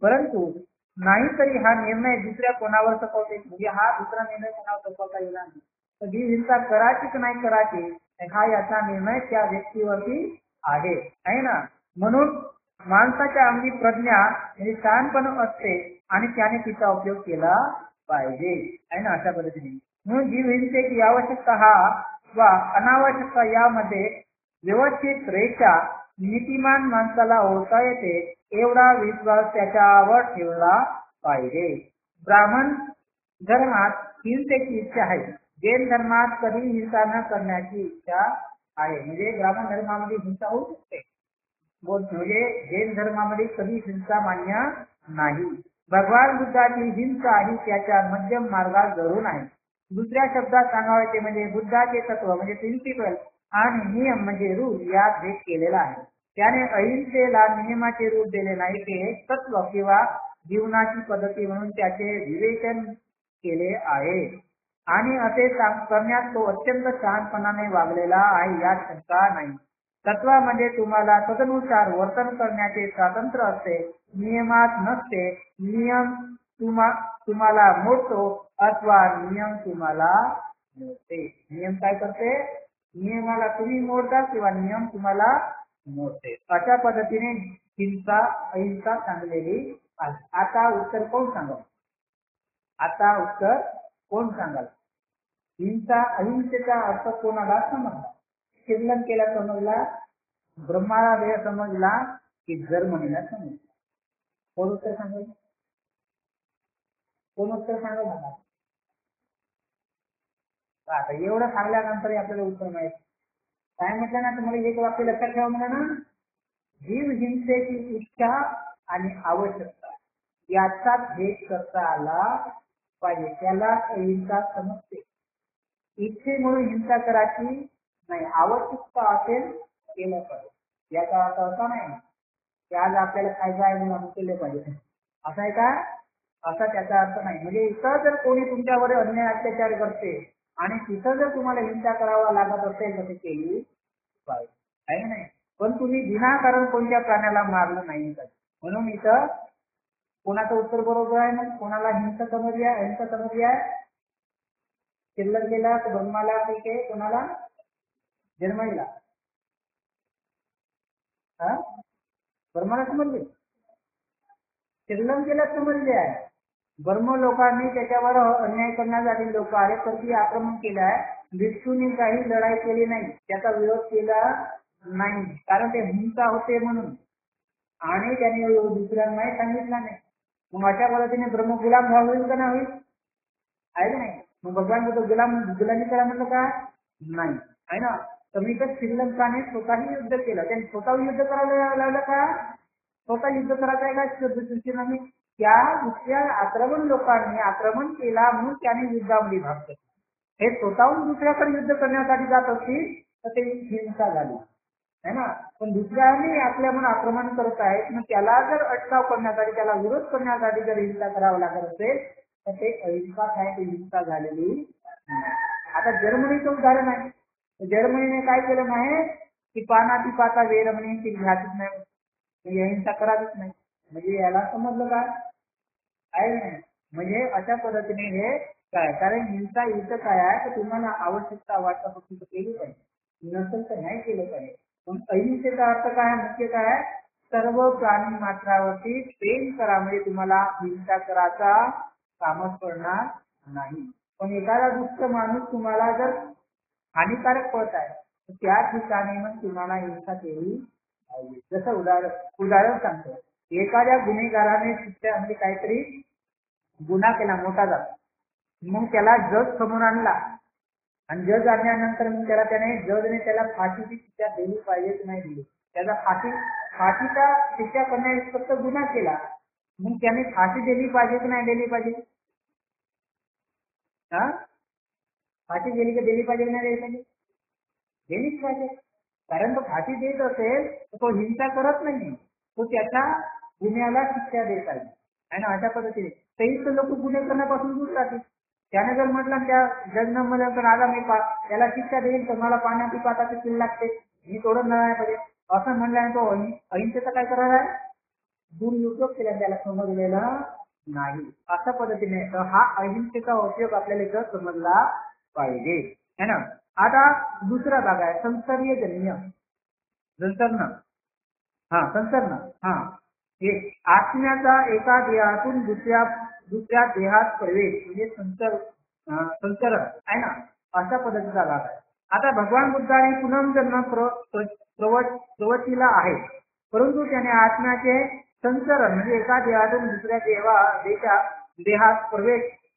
परंतु नाहीतरी हा निर्णय दुसऱ्या कोणावर सोपवते म्हणजे हा दुसरा निर्णय कोणावर सोपवता येणार नाही. तर जीवहिंसा करायची की नाही करायची हा याचा निर्णय त्या व्यक्तीवरती आहे ना. म्हणून माणसाच्या अंगी प्रज्ञा म्हणजे शहाणपण असते आणि त्याने तिचा उपयोग केला पाहिजे आहे ना. अशा पद्धतीने म्हणून जीवहिंसेची आवश्यकता हा वा अनावश्यकता यामध्ये व्यवस्थित रेषा नीतिमान माणसाला ओळखता येते एवढा विश्वास त्याच्यावर ठेवला पाहिजे. ब्राह्मण धर्मात हिंसेची इच्छा आहे. जैन धर्मात कधी हिंसा न करण्याची इच्छा आहे. म्हणजे ब्राह्मण धर्मामध्ये हिंसा होऊ शकते म्हणजे जैन धर्मामध्ये कधी हिंसा मान्य नाही. भगवान बुद्धाची हिंसा ही त्याच्या मध्यम मार्गात धरून आहे. दुसऱ्या शब्दात सांगायचे म्हणजे बुद्धाचे तत्व म्हणजे प्रिन्सिपल आणि नियम म्हणजे रूल यात भेद केलेला आहे. त्याने अहिंसेला नियमाचे रूप दिले नाही ते तत्व किंवा जीवनाची पद्धती म्हणून त्याचे विवेचन केले आहे आणि असे करण्यात तो अत्यंत शहाणपणाने वागलेला आहे यात शंका नाही. तत्वामध्ये तुम्हाला तदनुसार वर्तन करण्याचे स्वातंत्र्य असते नियमात नसते. नियम तुम्हाला मोडतो अथवा नियम तुम्हाला मोडते. नियम काय करते नियमाला तुम्ही मोडता किंवा नियम तुम्हाला मोडते. अशा पद्धतीने अहिंसा सांगलेली आहे. आता उत्तर कोण सांगाल अहिंसेचा अर्थ कोणाला समजला. श्रीलंकेला समजला ब्रह्माला वेळ समजला की जर्मनीला समजला. कोण उत्तर सांगेल आता एवढं सांगल्यानंतर आपल्याला उत्तर माहित काय म्हटलं ना. तुम्हाला एक वाक्य लक्षात ठेवा म्हणा ना. जीव हिंसेची इच्छा आणि आवश्यकता याचा भेद करता आला पाहिजे त्याला अहिंसा समजते. इच्छेमुळे हिंसा करायची नाही. आवश्यकता असेल केलं पाहिजे. याचा अर्थ असा नाही की आज आपल्याला खायचं आहे म्हणून आपण केले पाहिजे असं आहे का. असा त्याचा अर्थ नाही. म्हणजे इथं जर कोणी तुमच्यावर अन्याय अत्याचार करते आणि तिथं जर तुम्हाला हिंसा करावा लागत असेल तर ते केली पाहिजे आहे नाही. पण तुम्ही विनाकारण कोणत्या प्राण्याला मारलं नाही म्हणून इथं कोणाचं उत्तर बरोबर आहे. मग कोणाला हिंसा समजली आहे श्रीलंकेला ब्रह्माला ठीक आहे. कोणाला जर्मनीला ब्रह्माला समजले श्रीलंकेला समजले आहे. ब्रह्म लोकांनी त्याच्यावर अन्याय करण्यासाठी लोक आले तर ती आक्रमण केलं आहे. भिक्षूंनी काही लढाई केली नाही त्याचा विरोध केला नाही कारण ते हिंसा होते म्हणून आणि त्यांनी दुसऱ्यांनाही सांगितलं नाही. मग अशा पद्धतीने ब्रह्म गुलाम होईल का नाही होईल आहे नाही. मग भगवान बुद्ध गुलामी करा म्हणलं का नाही आहे ना. तर मी तर श्रीलंकाने स्वतःही युद्ध केलं त्यांनी स्वतः युद्ध करायला लावलं का स्वतः युद्ध करायचं आहे का दृष्टीने त्या दुसऱ्या आक्रमण लोकांनी आक्रमण केला म्हणून त्याने युद्धामध्ये भाग घेतला. हे स्वतःहून दुसऱ्याकडे युद्ध करण्यासाठी जात असतील तर ते हिंसा झाली है ना. पण दुसऱ्याने आपल्या म्हणून आक्रमण करत आहेत मग त्याला जर अटकाव करण्यासाठी त्याला विरोध करण्यासाठी जर हिंसा करावा लागत असेल तर ते अहिंसा आहे ती हिंसा झालेली. आता जर्मनीचं उदाहरण आहे. जर्मनीने काय केलं नाही की पानाती पाता वेरमणी घ्यायचीच नाही म्हणजे अहिंसा करायचीच नाही. म्हणजे याला समजलं काय आहे नाही. म्हणजे अशा पद्धतीने हे काय कारण हिंसा युद्ध काय आहे तर तुम्हाला आवश्यकता वाटतं फक्त केली पाहिजे नसेल तर नाही केलं पाहिजे. पण अहिंसेचा अर्थ काय मुख्य काय सर्व प्राणी मात्रावरती प्रेम करा म्हणजे तुम्हाला हिंसा करायचा कामच पडणार नाही. पण एखादा दुष्ट माणूस तुम्हाला जर हानिकारक पडत आहे तर त्या ठिकाणी मग तुम्हाला हिंसा केली जसं उदाहरण सांगतो, एखाद्या गुन्हेगाराने शिक्षा म्हणजे काहीतरी गुन्हा केला मोठा झाला, मग त्याला जज समोर आणला आणि जज आणल्यानंतर मग जजने त्याला फाशीची शिक्षा दिली पाहिजे की नाही दिली. त्याचा फाशीचा शिक्षा करण्यास फक्त गुन्हा केला, मग त्याने फाशी दिली पाहिजे की नाही दिली पाहिजे? हा, फाशी दिली की दिली पाहिजे की नाही दिली पाहिजे? दिलीच पाहिजे. कारण तो फाशी देत असेल तर तो हिंसा करत नाही, तो त्याच्या गुन्ह्याला शिक्षा देत आहे. आणि अशा पद्धतीने काही तर लोक गुन्हे करण्यापासून दूर राहतील. त्याने जर म्हटलं त्या जजनं मला तर राजा मी त्याला शिक्षा देईल तर मला पाण्याची पाताची किल्ल लागते, मी तोडून नाही पाहिजे असं म्हणल्याने तो अहिंसेचा काय करणार आहे? दुरुपयोग केला, त्याला समजलेला नाही. अशा पद्धतीने हा अहिंसेचा उपयोग आपल्याला इथं समजला पाहिजे, है ना. आता दुसरा भाग आहे संसर्गीय जन्य संसर्ग. हे आत्म्याचा एका देहातून दुसऱ्या देहात प्रवेश म्हणजे संचरण आहे ना, अशा पद्धतीचा भाग आहे. आता भगवान बुद्धाने पुनर्जन्म प्रवचीला आहे, परंतु त्याने आत्म्याचे संचरण म्हणजे एका देहातून दुसऱ्या देहात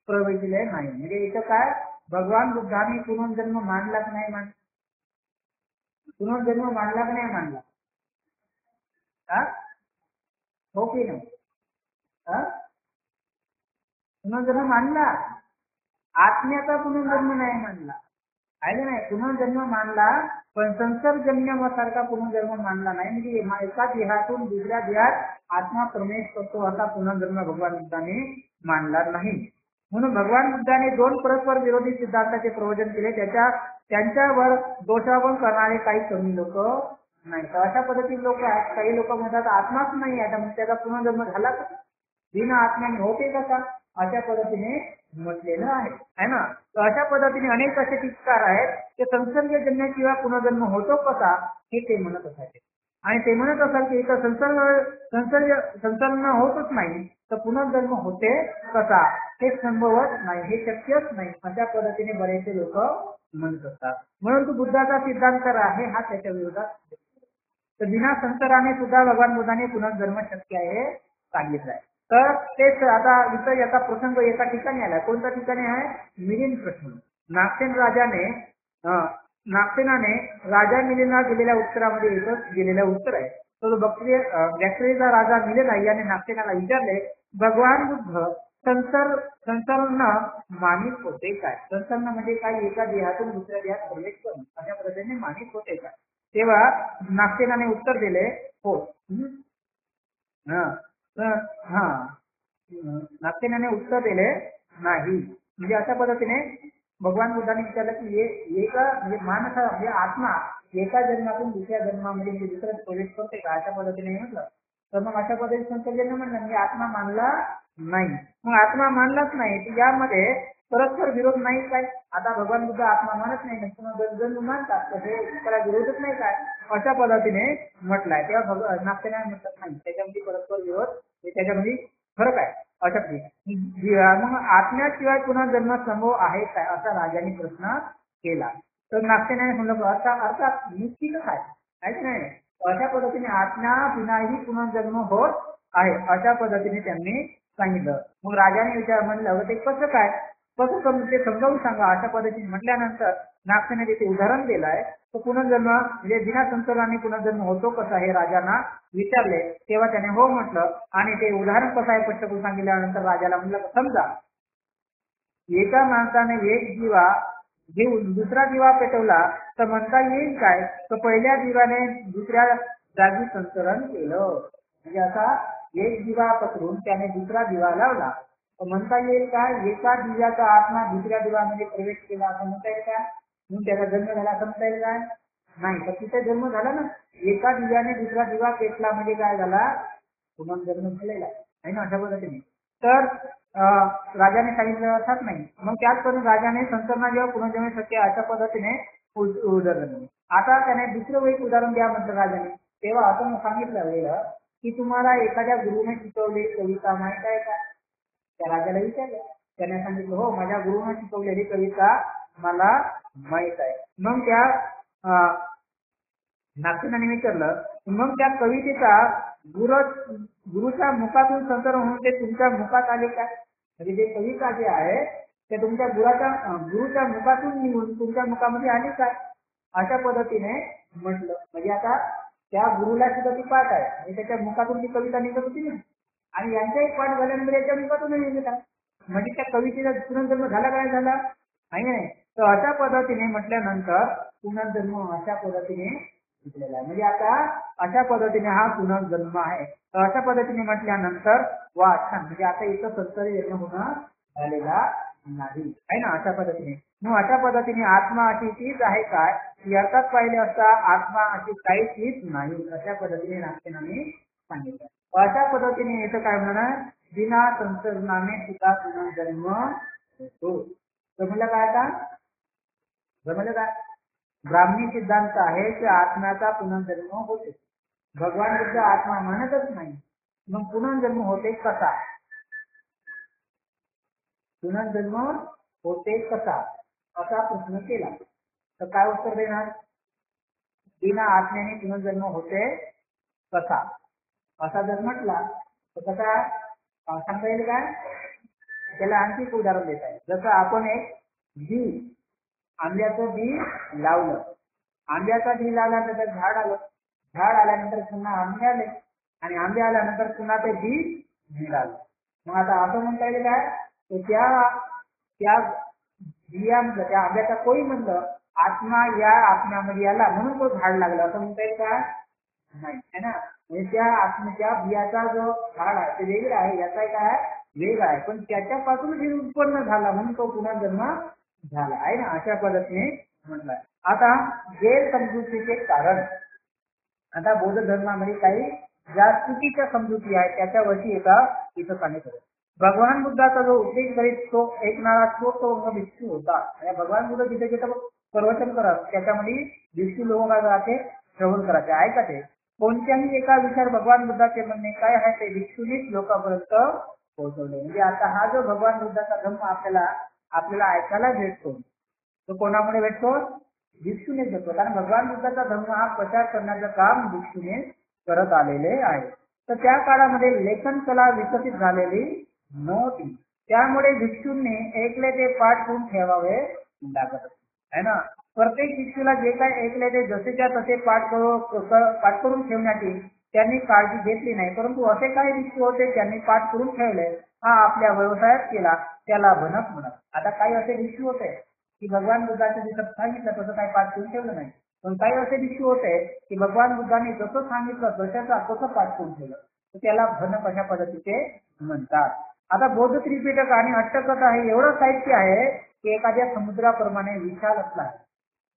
प्रवेशिले नाही. म्हणजे इथं काय भगवान बुद्धाने पुनर्जन्म मानला की नाही मानला? पुनर्जन्म मानला की नाही मानला? हो की नाही? पुनर्जन्म मानला, आत्म्याचा पुनर्जन्म नाही मानला आहे नाही. पुनर्जन्म मानला पण संसर्गजन्य सारखा पुनर्जन्म मानला नाही. म्हणजे एका देहातून दुसऱ्या देहात आत्मा प्रवेश करतो असा पुनर्जन्म भगवान बुद्धाने मानला नाही. म्हणून भगवान बुद्धाने दोन परस्पर विरोधी सिद्धांताचे प्रवचन केले. त्यांच्यावर दोषारोपण करणारे काही कमी लोक नाही. तर अशा पद्धतीने लोक आहेत. काही लोक म्हणतात आत्माच नाही आता मग त्याचा पुनर्जन्म झाला का? बिना आत्म्याने होते का? अशा पद्धतीने म्हटलेलं आहे ना. तर अशा पद्धतीने अनेक असे टीकाकार आहेत ते संसर्गजन्य किंवा पुनर्जन्म होतो कसा हे ते म्हणत असायचे. आणि ते म्हणत असाल की इथं संसर्ग होतच नाही तर पुनर्जन्म होते कसा, हे संभवत नाही, हे शक्यच नाही, अशा पद्धतीने बरेचसे लोक म्हणत असतात. म्हणून तो बुद्धाचा सिद्धांत आहे हा त्याच्या विरोधात. तर बिना संसाराने सुद्धा भगवान बुद्धाने पुनर्जन्म शक्य आहे सांगितलं आहे. तर तेच आता इथं याचा प्रसंग एका ठिकाणी आला. कोणत्या ठिकाणी आहे? मिलिंद प्रश्न. नागसेनाने राजा मिलिंदला दिलेल्या उत्तरामध्ये एकच दिलेलं उत्तर आहे. तो बॅक्टेरियाचा राजा मिलिंद याने नागसेनाला विचारले, भगवान बुद्ध संसर्ग मानित होते काय? संसर्ग म्हणजे काय? एका देहातून दुसऱ्या देहात प्रवेश करून अशा पद्धतीने मानित होते काय? तेव्हा नागसेनाने उत्तर दिले हो. नागसेनाने उत्तर दिले नाही. म्हणजे अशा पद्धतीने भगवान बुद्धाने विचारलं की एका म्हणजे माणसा म्हणजे आत्मा एका जन्मातून दुसऱ्या जन्मामध्ये दुसऱ्या प्रवेश करते का? अशा पद्धतीने म्हटलं तर मग अशा पद्धतीने संसर्गजन्य म्हणलं म्हणजे आत्मा मानला नाही. मग आत्मा मानलाच नाही तर यामध्ये परस्पर विरोध नाही काय? आता भगवान बुद्ध आत्मा मानत नाही जन्म मानतात तर हे त्याला विरोधच नाही काय? अशा पद्धतीने म्हटलाय. तेव्हा नागसेनाने म्हटलं नाही, त्याच्यामध्ये परस्पर विरोध त्याच्यामध्ये फरक आहे. अशा मग आत्म्याशिवाय पुनर्जन्म संभव आहे काय असा राजाने प्रश्न केला. तर नागसेनाने म्हणलं अर्थात निश्चितच आहे नाही. अशा पद्धतीने आत्म्या बिनाही पुनर्जन्म होत आहे अशा पद्धतीने त्यांनी सांगितलं. मग राजाने म्हणलं ते कसं काय, कसं ते समजावून सांगा अशा पद्धतीने म्हटल्यानंतर नागसेने तिथे उदाहरण दिलं आहे. तो पुनर्जन्म म्हणजे बिना संसर्गाने पुनर्जन्म होतो कसा हे राजांना विचारले. तेव्हा त्याने हो म्हटलं आणि ते उदाहरण कसं आहे स्पष्ट करून सांगितल्यानंतर राजाला म्हणलं समजा एका माणसाने एक दिवा घेऊन दुसरा दिवा पेटवला तर म्हणता येईल काय तर पहिल्या दिव्याने दुसऱ्या जागी संचरण केलं. म्हणजे असा एक दिवा पकडून त्याने दुसरा दिवा लावला तर म्हणता येईल काय एका दिव्याचा आत्मा दुसऱ्या दिव्यामध्ये प्रवेश केला असं म्हणता येईल काय? म्हणून त्याचा जन्म झाला असं म्हणता येईल काय? नाही. तर तिथे जन्म झाला ना. एका दिव्याने दुसरा दिवा पेटला म्हणजे काय झाला? पुनर्जन्म झालेला आहे ना. अशा पद्धतीने तर राजाने सांगितलं अर्थात नाही. मग त्याचप्रमाणे राजाने संसर्ग जेव्हा पुनर्जन्म शक्य अशा पद्धतीने उदाहरण. आता त्याने दुसरं एक उदाहरण द्या म्हटलं राजाने. तेव्हा असं सांगितलं गेलं की तुम्हाला एखाद्या गुरुने शिकवलेली कविता माहित आहे का? त्या राजाला विचारलं. त्याने सांगितलं हो माझ्या गुरुने शिकवलेली कविता मला माहित आहे. मग त्या नागसेनाने विचारलं मग त्या कवितेचा गुरुच्या मुखातून संस्कार म्हणून ते तुमच्या मुखात आले काय? म्हणजे जे कविता जे आहे ते तुमच्या गुरुच्या मुखातून निघून तुमच्या मुखामध्ये आली काय? अशा पद्धतीने म्हटलं. म्हणजे आता त्या गुरुला सुद्धा ती पाठ आहे आणि त्याच्या मुखातून ती कविता निघत होती ना, आणि यांचाही पाठ झाल्यानंतर याच्या मुखातून निघत आहे. म्हणजे त्या कवितेचा पुनर्जन्म झाला काय झाला नाही. तर अशा पद्धतीने म्हटल्यानंतर पुनर्जन्म अशा पद्धतीने घेतलेला आहे. म्हणजे आता अशा पद्धतीने हा पुनर्जन्म आहे. तर अशा पद्धतीने म्हटल्यानंतर वा छान, म्हणजे आता इथं संस्कारी जन्म होणं झालेला नाही आहे ना. अशा पद्धतीने मग अशा पद्धतीने आत्मा अशी तीच आहे काय? की अर्थात पाहिले असता आत्मा अशी काही तीच नाही. अशा पद्धतीने नागसेनाने सांगितलं. अशा पद्धतीने येतं काय म्हणणार बिना संसर्गनाने सुद्धा पुनर्जन्म होतो. जमलं काय आता? जमलं काय? ब्राह्मणी सिद्धांत आहे की आत्म्याचा पुनर्जन्म होते. भगवान बुद्ध आत्मा मानतच नाही. मग पुनर्जन्म होते कसा? पुनर्जन्म होते कसा असा प्रश्न केला तर काय उत्तर देणार? बिना आत्म्याने पुनर्जन्म होते कसा असा जर म्हटला तर कसा सांगता येईल काय? त्याला आणखी एक उदाहरण देत आहे. जसं आपण एक बी आंब्याचं बी लावलं, आंब्याचा बी लावला तर झाड आलं, झाड आल्यानंतर पुन्हा आंबे आले आणि आंबे आल्यानंतर पुन्हा ते बी मिळालं. मग आता असं म्हणता येईल काय? त्या बियामध्ये त्या आंब्याचा कोळी म्हणलं आत्मा या आत्म्यामध्ये आला म्हणून तो झाड लागला असं म्हणता येईल का? नाही है ना. म्हणजे त्या आत्म्याच्या बियाचा जो झाड आहे ते वेगळा आहे, याचा काय वेगळा आहे, पण त्याच्यापासून जे उत्पन्न झाला म्हणून तो पुनर्जन्म झाला आहे ना. अशा पद्धतीने म्हटलंय. आता गैरसमजुतीचे कारण, आता बौद्ध धर्मामध्ये काही ज्या चुकीच्या समजुती आहेत त्याच्यावरती इथं सांगितलं. भगवान बुद्धाचा जो उपदेश करीत तो ऐकणारा तो भिक्षू होता. आणि भगवान बुद्ध जिथे जिथे प्रवचन करत त्याच्यामध्ये भिक्षू लोक काय करायचे? श्रवण करायचे, ऐकायचे. कोणत्याही एका विचार भगवान बुद्धाचे म्हणणे काय आहे ते भिक्षूनीच लोकांपर्यंत पोहोचवले. म्हणजे आता हा जो भगवान बुद्धाचा धर्म आपल्याला ऐकायला भेटतो तो कोणामुळे भेटतो? भिक्षूने भेटतो. कारण भगवान बुद्धाचा धर्म हा प्रचार करण्याचं काम भिक्षूने करत आलेले आहे. तर त्या काळामध्ये लेखन कला विकसित झालेली नव्हती, त्यामुळे भिक्षूंनी ऐकले ते पाठ करून ठेवावे लागत आहे ना. प्रत्येक भिक्षूला जे काही ऐकले ते जसेच्या तसे पाठ करून ठेवण्याची त्यांनी काळजी घेतली नाही. परंतु असे काही भिक्षू होते त्यांनी पाठ करून ठेवले, हा आपल्या व्यवसायात केला, त्याला भनक म्हणत. आता काही असे भिक्षू होते की भगवान बुद्धाच्या जसं सांगितलं तसं काही पाठ करून ठेवलं नाही, पण काही असे भिक्षू होते की भगवान बुद्धाने जसं सांगितलं तसं पाठ करून ठेवलं, तर त्याला भनक अशा पद्धतीचे म्हणतात. आता बौद्ध त्रिपिटक आणि अष्टकथा हे एवढं साहित्य आहे की एखाद्या समुद्राप्रमाणे विशाल असला आहे.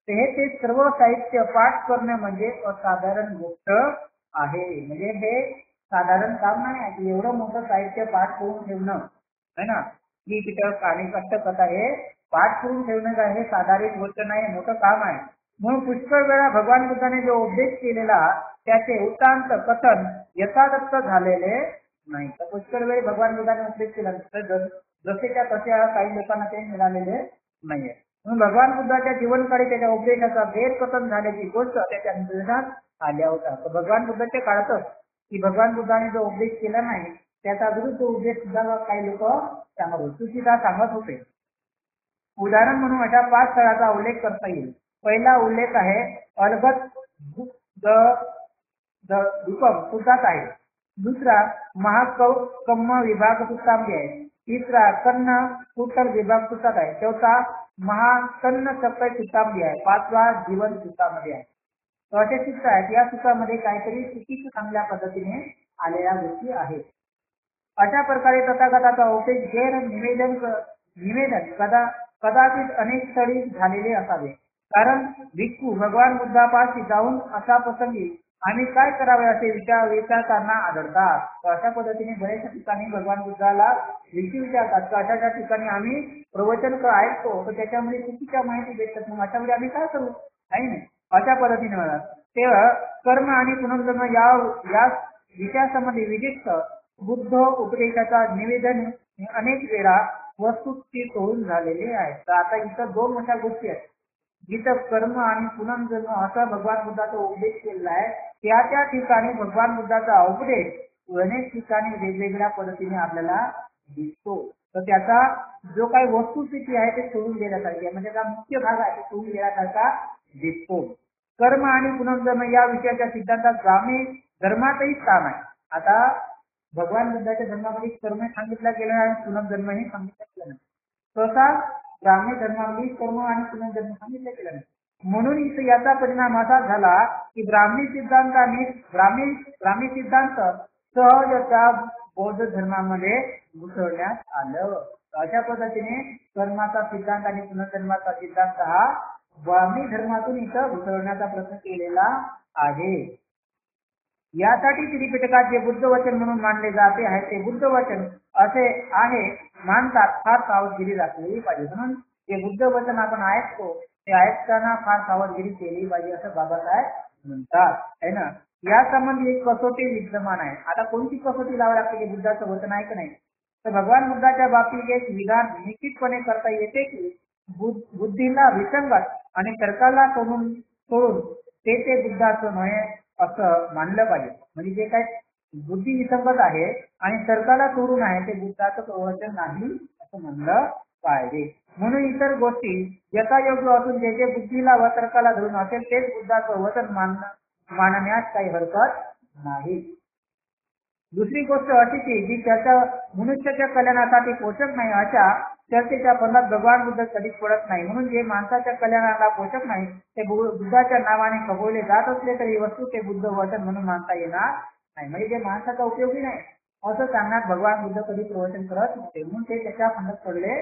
ते सर्व साहित्य पाठ करणं म्हणजे असाधारण गोष्ट आहे. म्हणजे हे साधारण काम नाही आहे की एवढं मोठं साहित्य पाठ करून ठेवणं है ना. त्रिपिटक आणि अष्टकथा हे पाठ करून ठेवणं काय हे साधारण गोष्ट नाही, मोठं काम आहे. म्हणून पुष्कळ वेळा भगवान बुद्धाने जो उपदेश केलेला त्याचे वृत्तांत कथन यथातथ झालेले नाही. तर पुष्कळ वेळी भगवान बुद्धाने उपदेश केला जसेच्या तसे काही लोकांना ते मिळालेले नाहीये. म्हणून भगवान बुद्धाच्या जीवनकाळी त्याच्या उपदेशाचा गैरकथन झाल्याची गोष्ट त्याच्या निदर्शनास आल्या होता. तर भगवान बुद्धाच्या काळातच की भगवान बुद्धाने जो उपदेश केला नाही त्याचा विरुद्ध उपदेश सुद्धा काही लोक सांगत होते, चुकीचा सांगत होते. उदाहरण म्हणून अशा 5 स्थळाचा उल्लेख करता येईल. पहिला उल्लेख आहे अलगत रूपम सुद्धाच आहे. दुसरा महाकम्म विभाग सुत्तामध्ये आहे. तिसरा कन्न कुटर विभाग सुद्धात आहे. चौथा महाकन्न सप्तय सुत्तामध्ये आहे. पाचवा जीवन सुत्तामध्ये आहे. तर असे सूत्र आहेत. या सूत्रामध्ये काहीतरी चुकीचं चांगल्या पद्धतीने आलेल्या गोष्टी आहेत. अशा प्रकारे तथागताचा उपदेश गैर निवेदन कदाचित अनेक स्थळी झालेले असावे. कारण भिक्खू भगवान बुद्धापाशी जाऊन अशा प्रसंगी आम्ही काय करावे असे विचारताना आढळतात. तर अशा पद्धतीने बऱ्याचशा ठिकाणी भगवान बुद्धाला भिक्खू विचारतात की अशा ठिकाणी आम्ही प्रवचन ऐकतो तर त्याच्यामध्ये चुकीच्या माहिती भेटतात, मग अशा वेळी आम्ही काय करू आहे नाही. अशा पद्धतीने म्हणतात. तेव्हा कर्म आणि पुनर्जन्म या विषयासंबंधी विशिष्ट बुद्ध उपदेशाचा निवेदन अनेक वेळा वस्तुस्थितीत होऊन झालेले आहे. तर आता इथं 2 मोठ्या गोष्टी आहेत. जिथं कर्म आणि पुनर्जन्म असा भगवान बुद्धाचा उपदेश केलेला आहे त्या ठिकाणी भगवान बुद्धाचा उपदेश अनेक ठिकाणी वेगवेगळ्या पद्धतीने आपल्याला दिसतो. तर त्याचा जो काही वस्तुस्थिती आहे ते सोडून गेल्यासारखी म्हणजे त्याचा मुख्य भाग आहे ते सोडून गेल्यासारखा दिसतो. कर्म आणि पुनर्जन्म या विषयाच्या सिद्धांतात ग्रामीण धर्मातही स्थान आहे. आता भगवान बुद्धाच्या धर्मामध्ये कर्म सांगितलं गेलं आणि पुनर्जन्मही सांगितलं गेलं नाही. तसा ग्रामीण धर्मामध्ये कर्म आणि पुनर्जन्म सांगितलं गेलं नाही. म्हणून इथे याचा परिणाम असा झाला की ब्राह्मी सिद्धांत सहजता बौद्ध धर्मामध्ये घुसवण्यात आलं. अशा पद्धतीने कर्माचा सिद्धांत आणि पुनर्जन्माचा सिद्धांत हा ब्राह्मी धर्मातून इथं घुसवण्याचा प्रयत्न केलेला आहे. यासाठी त्रिपिटकात जे बुद्ध वचन म्हणून मानले जाते आहे ते बुद्ध वचन असे आहे मानतात फार सावधगिरी दाखवली पाहिजे. म्हणून जे बुद्ध वचन आपण ऐकतो ते ऐकताना फार सावधगिरी केली पाहिजे असं बाबासाहेब म्हणतात है ना. या संबंधी एक कसोटी विद्यमान आहे. आता कोणती कसोटी लावावी लागते की बुद्धाचं वचन आहे की नाही. तर भगवान बुद्धाच्या बाबतीत एक विधान निश्चितपणे करता येते की बुद्धीला विसंगत आणि तर्काला सोडून ते बुद्धाचं नव्हे असं मानलं पाहिजे. म्हणजे जे काय बुद्धी विसंगत आहे आणि तर्काला सोडून आहे ते बुद्धाचं प्रवचन नाही असं म्हणलं पाहिजे. म्हणून इतर गोष्टी यथायोग्य असून जे जे बुद्धीला व तर्काला धरून असेल तेच बुद्धाचं वचन मानण्यास काही हरकत नाही. दुसरी गोष्ट अशी की जी चर्चा मनुष्याच्या कल्याणासाठी पोषक नाही अशा चर्चेच्या फंदात भगवान बुद्ध कधीच पडत नाही. म्हणून जे माणसाच्या कल्याणाला पोषक नाही ते बुद्धाच्या नावाने खपवले जात असले तरी वस्तू ते बुद्ध वचन म्हणून मानता येणार नाही. म्हणजे जे माणसाचा उपयोगी नाही असं सांगण्यात भगवान बुद्ध कधी प्रवचन करत नव्हते. म्हणून ते त्याच्या फंदात पडले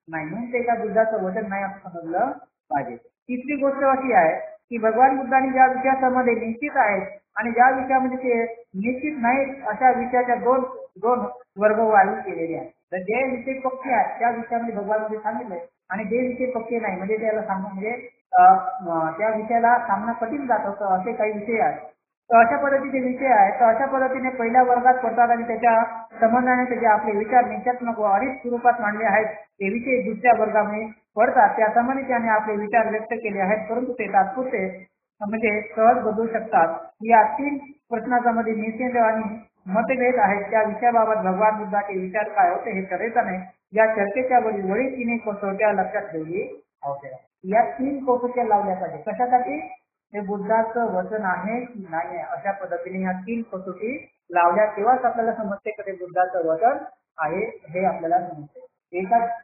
नाही. म्हणून ते त्या बुद्धाचं वचन नाही असं समजलं पाहिजे. तिसरी गोष्ट अशी आहे की भगवान बुद्धांनी ज्या विषयामध्ये निश्चित आहेत आणि ज्या विषयामध्ये ते निश्चित नाहीत अशा विषयाच्या दोन वर्गवारी केलेले आहेत. तर जे विषय पक्के आहेत त्या विषयामध्ये भगवान बुद्ध सांगितले आणि जे विषय पक्के नाही म्हणजे त्याला सांगणं म्हणजे त्या विषयाला सामना कठीण जात होतं असे काही विषय आहेत. तर अशा पद्धतीचे विषय आहेत. तर अशा पद्धतीने पहिल्या वर्गात पडतात आणि त्याच्या संबंधाने त्याचे आपले विचार निश्चित व अनेक स्वरूपात मांडले आहेत ते विषय दुसऱ्या वर्गामध्ये पडतात. त्याप्रमाणे त्याने आपले विचार व्यक्त केले आहेत परंतु ते तात्पुरते म्हणजे सहज बदलू शकतात. या 3 प्रश्नाचा मध्ये निषेध आणि मतभेद आहेत. त्या विषयाबाबत भगवान बुद्धाचे विचार काय होते हे ठरवता नाही. या चर्चेच्या वळी 3 कसोट्या लक्षात ठेवली आवश्यक आहे. या 3 कसोट्या लावल्या पाहिजे. कशासाठी हे बुद्धाचं वचन आहे की नाही अशा पद्धतीने या 3 कसोटी लावल्या तेव्हाच आपल्याला समजते की ते बुद्धाचं वचन आहे हे आपल्याला समजते.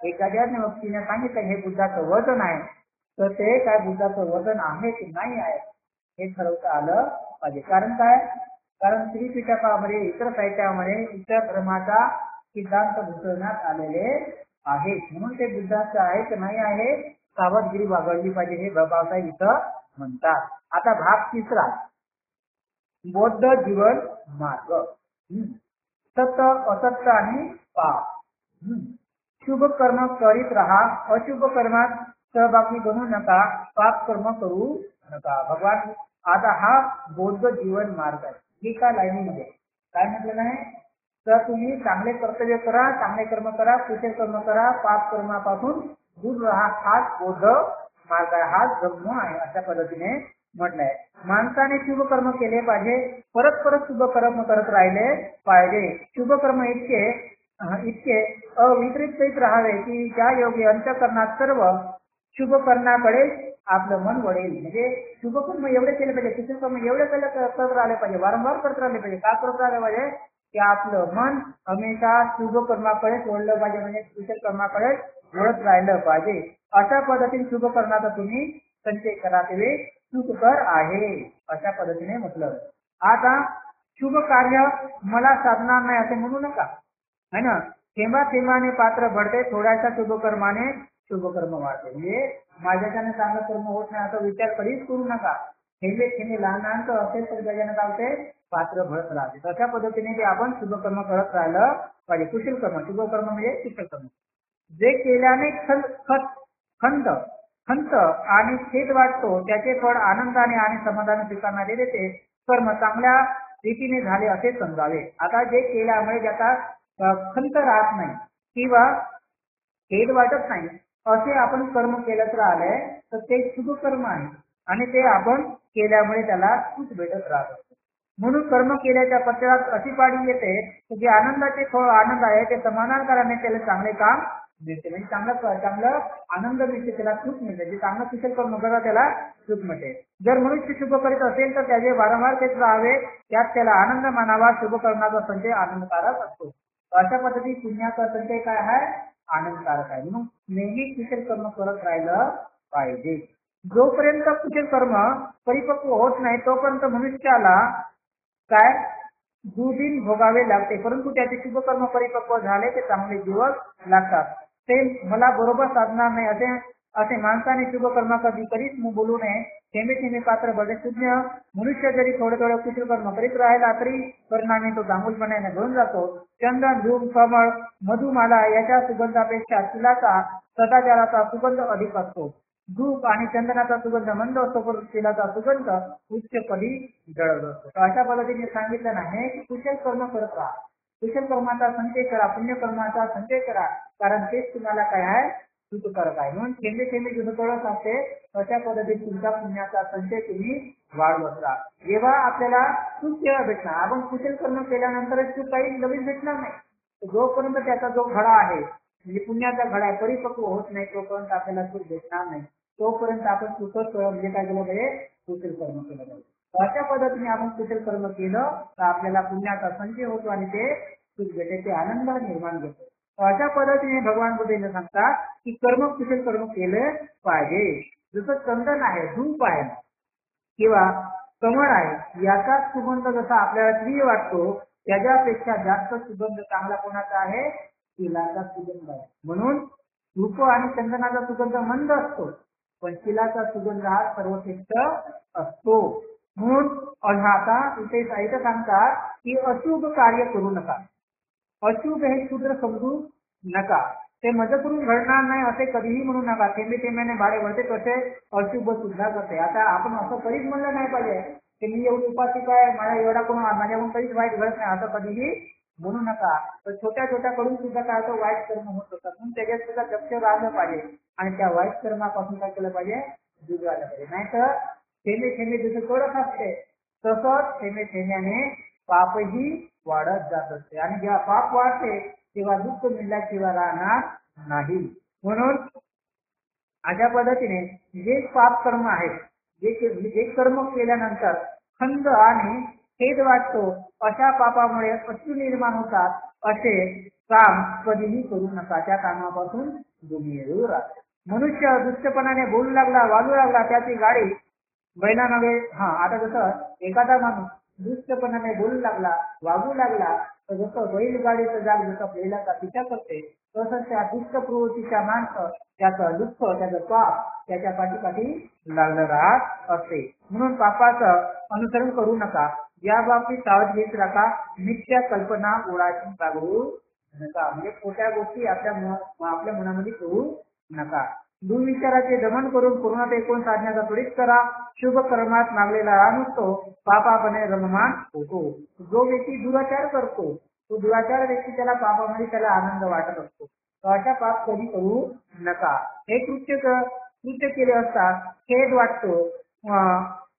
एखाद्या व्यक्तीने सांगितलं हे बुद्धाचं वचन आहे तर ते काय बुद्धाचं वचन आहे की नाही आहे हे ठरवता आलं पाहिजे. कारण काय कारण त्रिपिटकामध्ये इतर साहित्यामध्ये इतर धर्माचा सिद्धांत घुसवण्यात आलेले आहेत. म्हणून ते बुद्धाचं आहे की नाही आहे सावधगिरी बाळगली पाहिजे हे बाबासाहेब इथं म्हणतात. आता भाग 3 बौद्ध जीवन मार्ग. सत्य असत्य आणि पाप. शुभ कर्म करीत राहा अशुभ कर्मात सहभागी बनू नका पाप कर्म करू नका. भगवान आता हा बौद्ध जीवन मार्ग आहे. एका लाईनीमध्ये काय म्हटलं नाही तर तुम्ही चांगले कर्तव्य करा चांगले कर्म करा कुशल कर्म करा पाप कर्मापासून दूर राहा हाच बौद्ध मार्ग आहे हाच धम्म आहे अशा पद्धतीने म्हटलंय. माणसाने शुभ कर्म केले पाहिजे परत शुभ कर्म करत राहिले पाहिजे. शुभ कर्म इतके अवितरित राहावे की ज्या योगे अंतःकरणात सर्व शुभ कर्माकडे आपलं मन वळेल. म्हणजे शुभ कर्म एवढे केले पाहिजे कुशल कर्म एवढे करत राहिले पाहिजे वारंवार करत राहिले पाहिजे. का करत राहिले पाहिजे की आपलं मन हमेशा शुभ कर्माकडे वळलं पाहिजे म्हणजे कुशल कर्माकडे वळत राहिलं पाहिजे. अशा पद्धतीने शुभ कर्माचा तुम्ही संचय करा ते सुखकर आहे अशा पद्धतीने म्हटलं. आता शुभ कार्य मला साधणार नाही असे म्हणू नका है ना. थेंबाने पात्र भरते थोड्याशा शुभ कर्माने शुभ कर्म वाढते. म्हणजे माझ्याच्याने चांगलं कर्म होत नाही असा विचार कधीच करू नका. थेंबे लहान असेल तर त्याच्याने काय होते पात्र भरत राहते. तशा पद्धतीने ते आपण शुभ कर्म करत राहिलं पाहिजे. कुशल कर्म शुभ कर्म म्हणजे कुशल कर्म जे केल्याने खंत आणि खेद वाटतो त्याचे फळ आनंदाने आणि समाधानाने स्वीकारणारे देते कर्म चांगल्या रीतीने झाले असे समजावे. आता जे केल्यामुळे ज्याचा खंत राहत नाही किंवा खेद वाटत नाही असे आपण कर्म केलं राहिले तर ते शुभ कर्म आहे आणि ते आपण केल्यामुळे त्याला सुख भेटत राहत. म्हणून कर्म केल्याच्या पश्चात अशी पाळी येते की जे आनंदाचे फळ आनंद आहे ते समानांतराने त्याला चांगले काम मिळते, म्हणजे चांगलं आनंद मिळते, त्याला सुख मिळते. जे चांगलं कुशल कर्म करतात त्याला सुख मिळते. जर मनुष्य शुभ करीत असेल तर त्याचे वारंवार तेच राहावे, त्यात त्याला आनंद मानावा. शुभ कर्माचा संचय आनंदकारक असतो. अशा पद्धती पुण्याचा संचय काय आहे? आनंदकारक आहे. म्हणून नेहमी कुशल कर्म करत राहिलं पाहिजे. जोपर्यंत कुशल कर्म परिपक्व होत नाही तोपर्यंत मनुष्याला काय दुर्दिन भोगावे लागते, परंतु त्याचे शुभ कर्म परिपक्व झाले ते चांगले दिवस लागतात. ते मला बरोबर साधणार नाही असे माणसाने शुभ कर्म कधी कधीच बोलू नये. थेंबे थेंबे पात्र बळे शून्य. मनुष्य जरी थोडं कुशल कर्म करीत राहिला तरी परिणामी तो चांगुलपणाने घेऊन जातो. चंदन, धूम, कमळ, मधुमाला याच्या सुगंधापेक्षा तिलाचा सदाचाराचा सुगंध अधिक असतो. धूप आणि चंदनाचा सुगंध मंद असतो, परंतु तिलाचा सुगंध उच्चपदी जळत असतो. अशा पद्धतीने सांगितलं नाही की कुशल कर्म करत राहा, कुशल कर्माचा संचय करा, पुण्यकर्माचा संचय करा, कारण तेच तुम्हाला काय आहे? सुखकारक आहे. म्हणून थेंबे थेंबे जसं कळत असते अशा पद्धतीने तुमचा पुण्याचा संचय तुम्ही वाढवत राहा. जेव्हा आपल्याला सुख केव्हा भेटणार? आपण कुशल कर्म केल्यानंतर सुख काही लगेच भेटणार नाही. जोपर्यंत त्याचा जो घडा आहे म्हणजे पुण्याचा घडा परिपक्व होत नाही तोपर्यंत आपल्याला सुख भेटणार नाही. तोपर्यंत आपण सुखच म्हणजे काय केलं पाहिजे? कुशल कर्म केलं पाहिजे. अशा पद्धतीने आपण कुशल कर्म केलं तर आपल्याला पुण्याचा संचय होतो आणि ते सुख भेटे, ते आनंद निर्माण घेतो. अशा पद्धतीने भगवान बुद्ध सांगतात की कुशल कर्म केले पाहिजे. जसं चंदन आहे, धूप आहे किंवा कमळ आहे, याचा सुगंध जसा आपल्याला प्रिय वाटतो त्याच्यापेक्षा जास्त सुगंध चांगला कोणाचा आहे? तिलाचा सुगंध आहे. म्हणून धूप आणि चंदनाचा सुगंध मंद असतो, पण तिलाचा सुगंध हा सर्वश्रेष्ठ असतो. म्हणून आता इथे साहित्य सांगतात की अशुभ कार्य करू नका. अशुभ हे शूद्र समजू नका. ते मजकरून घडणार नाही असे कधीही म्हणू नका. थेंबे थेंब्याने भाडे वळते तसे अशुभ सुद्धा करते. आता आपण असं कधीच म्हणलं नाही पाहिजे की मी एवढी उपासिक आहे, मला एवढा कोण माझ्याकडून कधीच वाईट घडत नाही असं कधीही म्हणू नका. तर छोट्या कडून सुद्धा काय होतं? वाईट कर्म होत असतात. म्हणून त्याच्यात सुद्धा लक्ष राहिलं पाहिजे आणि त्या वाईट कर्मापासून काय केलं पाहिजे? दूर राहिलं पाहिजे. नाहीतर थेंबे थेंबे जसं कडक असते तसंच थेंबे थेंब्याने पापही वाढत जात असते आणि जेव्हा पाप वाढते तेव्हा दुःख मिळाल्याशिवाय राहणार नाही. म्हणून अशा पद्धतीने जे पाप कर्म आहेत, जे कर्म केल्यानंतर खंड आणि खेद वाटतो अशा पापामुळे अश्रू निर्माण होतात, असे काम कधीही करू नका. त्या कामापासून दूर राहा. मनुष्य दुष्टपणाने बोलू लागला, वागू लागला, त्याची गाडी बैला नव्हे. आता जसं एखादा माणूस दुष्टपणाने बोलू लागला, वागू लागला, तर जसं बैलगाडीचं जाग जसं बैलाचा पिछा करते तसंच त्या दुष्ट प्रवृत्तीच्या माणसं त्याचं दुःख, त्याचं पाप त्याच्या पाठीपाठी लागलं राहत असते. म्हणून पापाचं अनुसरण करू नका. या बाबतीत सावधगिरीत राखा. मिथ्या कल्पना ओढाची बागडू नका. म्हणजे खोट्या गोष्टी आपल्या मनामध्ये करू नका. दुर्विचाराचे दमन करून पूर्णता एकूण साधण्याचा त्वरित करा. शुभ कर्मात मागलेला नसतो, पापापणे रममान होतो. जो व्यक्ती दुराचार करतो तो दुराचार व्यक्ती त्याला पापामध्ये त्याला आनंद वाटत असतो. अशा पाप कधी करू नका. हे कृत्य केले असता खेद वाटतो,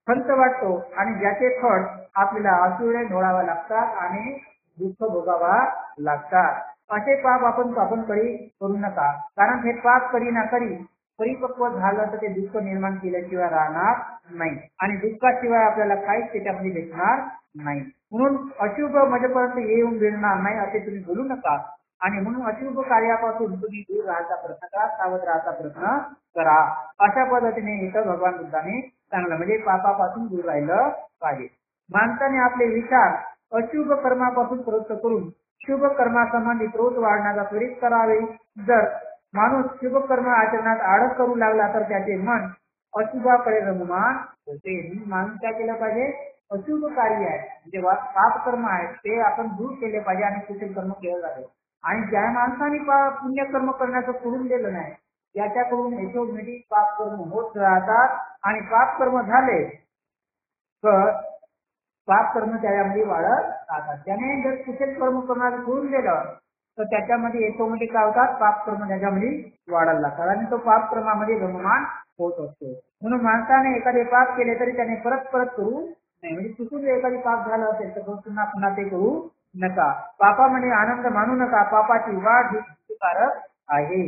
खंत वाटतो आणि ज्याचे फळ आपल्याला असूळे ढोळावा लागतात आणि दुःख भोगावा लागतात. असे पाप आपण करू नका. कारण हे पाप करी ना करी परिपक्व झालं तर ते दुःख निर्माण केल्याशिवाय राहणार नाही आणि दुःखाशिवाय आपल्याला काहीच त्याच्यामध्ये भेटणार नाही. म्हणून अशुभ माझ्यापर्यंत येऊन मिळणार नाही असे तुम्ही बोलू नका आणि म्हणून अशुभ कार्यापासून तुम्ही दूर राहायचा प्रयत्न करा, सावध राहायचा प्रयत्न करा. अशा पद्धतीने इथं भगवान बुद्धाने सांगलं, म्हणजे पापापासून दूर राहिलं पाहिजे. माणसाने आपले विचार अशुभ कर्मापासून प्रवृत्त करून शुभ कर्मासंबंधी क्रोध वाढण्याचा त्वरित करावे. जर माणूस शुभ कर्म आचरणात आळस करू लागला तर त्याचे मन अशुभाकडे रममान होते. माणूस काय केलं पाहिजे? अशुभ कार्य आहे म्हणजे पाप कर्म आहे ते आपण दूर केले पाहिजे आणि कुशल कर्म केलं जावे. आणि ज्या माणसाने पुण्यकर्म करण्याचं सोडून दिलं नाही त्याच्याकडून ऑटोमॅटिक पाप कर्म होत राहतात आणि पाप कर्म झाले तर पाप कर्म त्याच्यामध्ये वाढत राहतात. त्याने जर कुशल कर्म करणारे सोडून दिलं तर त्याच्यामध्ये ऑटोमॅटिक काय होतात, पापक्रम त्याच्यामध्ये वाढायला लागतात आणि तो पापक्रमामध्ये गममान होत असतो. म्हणून माणसाने एखादे पाप केले तरी त्याने परत परत करू नाही. म्हणजे चुकून एखादी पाप झालं असेल तर पुन्हा पुन्हा ते करू नका. पापामध्ये आनंद मानू नका. पापाची वाढ ही हानिकारक आहे.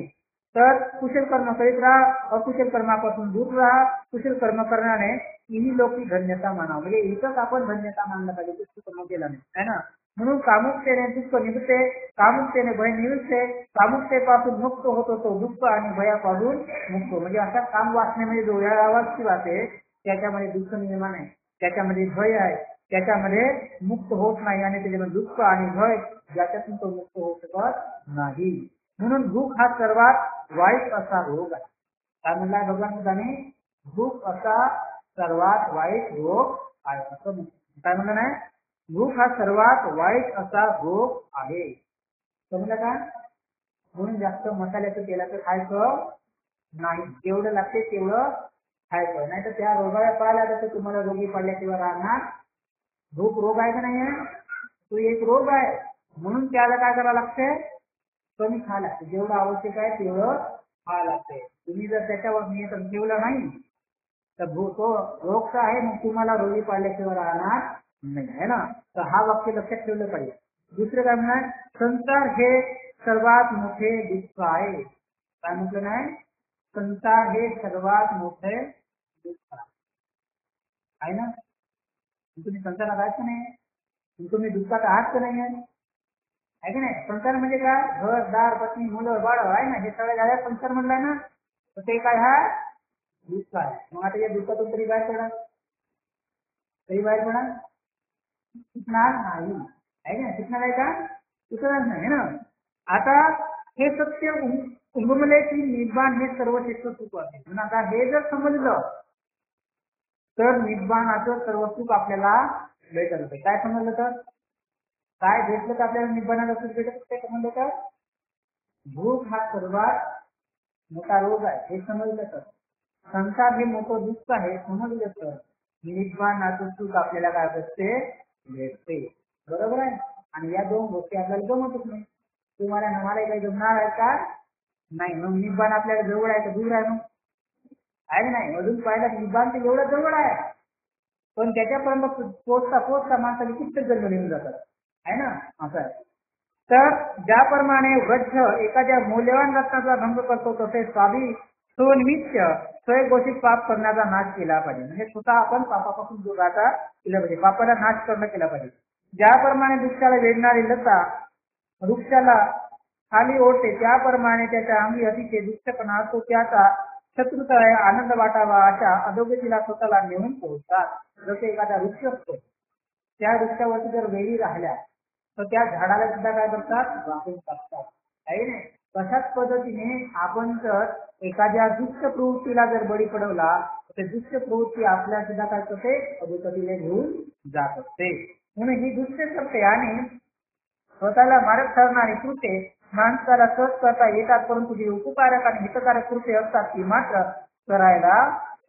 तर कुशल कर्म करीत राहा, अकुशल कर्मापासून दूर राहा. कुशल कर्म करण्याने ही लोकी धन्यता मानावं. म्हणजे इथंच आपण धन्यता मानलं पाहिजे, कुशल कर्म केला नाही, है ना. म्हणून कामुकतेने दुःख निघते, कामुकतेने भय निघते, कामुकतेपासून मुक्त होतो तो दुःख आणि भयापासून मुक्त. म्हणजे अशा काम वाचण्यामध्ये जो यावाची वाटे त्याच्यामध्ये दुःख निर्माण आहे, त्याच्यामध्ये भय आहे, त्याच्यामध्ये मुक्त होत नाही आणि त्याच्यामध्ये दुःख आणि भय ज्याच्यातून तो मुक्त होऊ शकत नाही. म्हणून दुःख हा सर्वात वाईट असा रोग आहे. काय म्हणलाय भगवान बुद्धाने, दुःख असा सर्वात वाईट रोग आहे असं काय म्हणलं नाही. दुःख हा सर्वात वाईट असा रोग आहे. समजलं का. म्हणून जास्त मसाल्याचं तेलाचं खायचं नाही. जेवढं लागते तेवढं खायचं, नाही तर त्या रोगाला पाहायला तर तुम्हाला रोगी पडल्याशिवाय राहणार. भूक रोग आहे का नाही आहे, तो एक रोग आहे. म्हणून त्याला काय करावं लागते, कमी खा लागते. जेवढं आवश्यक आहे तेवढं खा लागते. तुम्ही जर त्याच्यावर नियंत्रण ठेवलं नाही तर तो रोग तर आहे, मग तुम्हाला रोगी पाडल्याशिवाय राहणार नाही, है ना. तर हा वाक्य लक्षात ठेवलं पाहिजे. दुसरं काय म्हणणार, संसार हे सर्वात मोठे दुःख आहे. काय म्हटलं नाही, संसार हे सर्वात मोठे दुःख आहे ना. तुम्ही संसारात आहात का नाही, तुम्ही दुःखात आहात का नाही आहे की नाही. संसार म्हणजे काय, घर दार पत्नी मुलं बाळ आहे ना, हे सगळं झाल्या संसार म्हणलाय ना. तर ते काय हा दुःख आहे. मग आता या दुःखातून तरी बाहेर पडा, तरी बाहेर पडा शिकणार नाही आहे ना. शिकणार आहे का, शिकणार नाही ना. आता हे सत्य उगमले की निब्बाण हे सर्वश्रेष्ठ सुख आहे. म्हणून आता हे जर समजलं तर निब्बाणाचं सर्व सुख आपल्याला भेटत होते. काय समजलं तर, काय भेटलं तर आपल्याला निब्बाणाचं सुख भेटत होते समजलं तर, भूक हा सर्वात मोठा रोग आहे हे समजलं तर, संसार हे मोठं दुःख आहे समजलं तर, निब्बाणाचं सुख आपल्याला काय भेटते, भेटते. बरोबर आहे. आणि या दोन गोष्टी आपल्याला जमतच नाही. तुम्हाला मला काही जमणार आहे का नाही. मग निब्बाण आपल्याला जवळ आहे का दूर आहे, मग आहे नाही. अजून पाहिला निब्बाण तर एवढं जवळ आहे, पण त्याच्यापर्यंत पोचता पोचता माणसाला किती जन्म निघून जातात आहे ना. असं आहे. तर ज्याप्रमाणे वृद्ध एखाद्या मौल्यवान रत्नाचा भंग करतो तसे स्वामी स्वनिमित्त स्वयंघोषित पाप करण्याचा नाश केला पाहिजे. म्हणजे स्वतः आपण पापापासून दूर राहता केला पाहिजे, पापाला नाश करणं केला पाहिजे. ज्याप्रमाणे वृक्षाला वेढणारी लता वृक्षाला खाली ओढते, त्याप्रमाणे त्याच्या अंगी अतिशय दुष्टपणा असतो, त्याचा शत्रुता आनंद वाटावा अशा अधोगतीला स्वतःला नेऊन पोहोचतात. जसे एखादा वृक्ष असतो, त्या वृक्षावरती जर वेली राहिल्या तर त्या झाडाला सुद्धा काय करतात, वाकून टाकतात आहे ना. तशाच पद्धतीने आपण जर एखाद्या दुष्ट प्रवृत्तीला जर बळी पडवला तर दुष्ट प्रवृत्ती आपल्या सुद्धा काय करते, अधोगतीला घेऊन जात असते. म्हणून ही दुष्ट करते आणि स्वतःला मारक ठरणारी कृत्ये माणसाला सहज करता येतात, परंतु जी उपकारक आणि हितकारक कृत्ये असतात ती मात्र करायला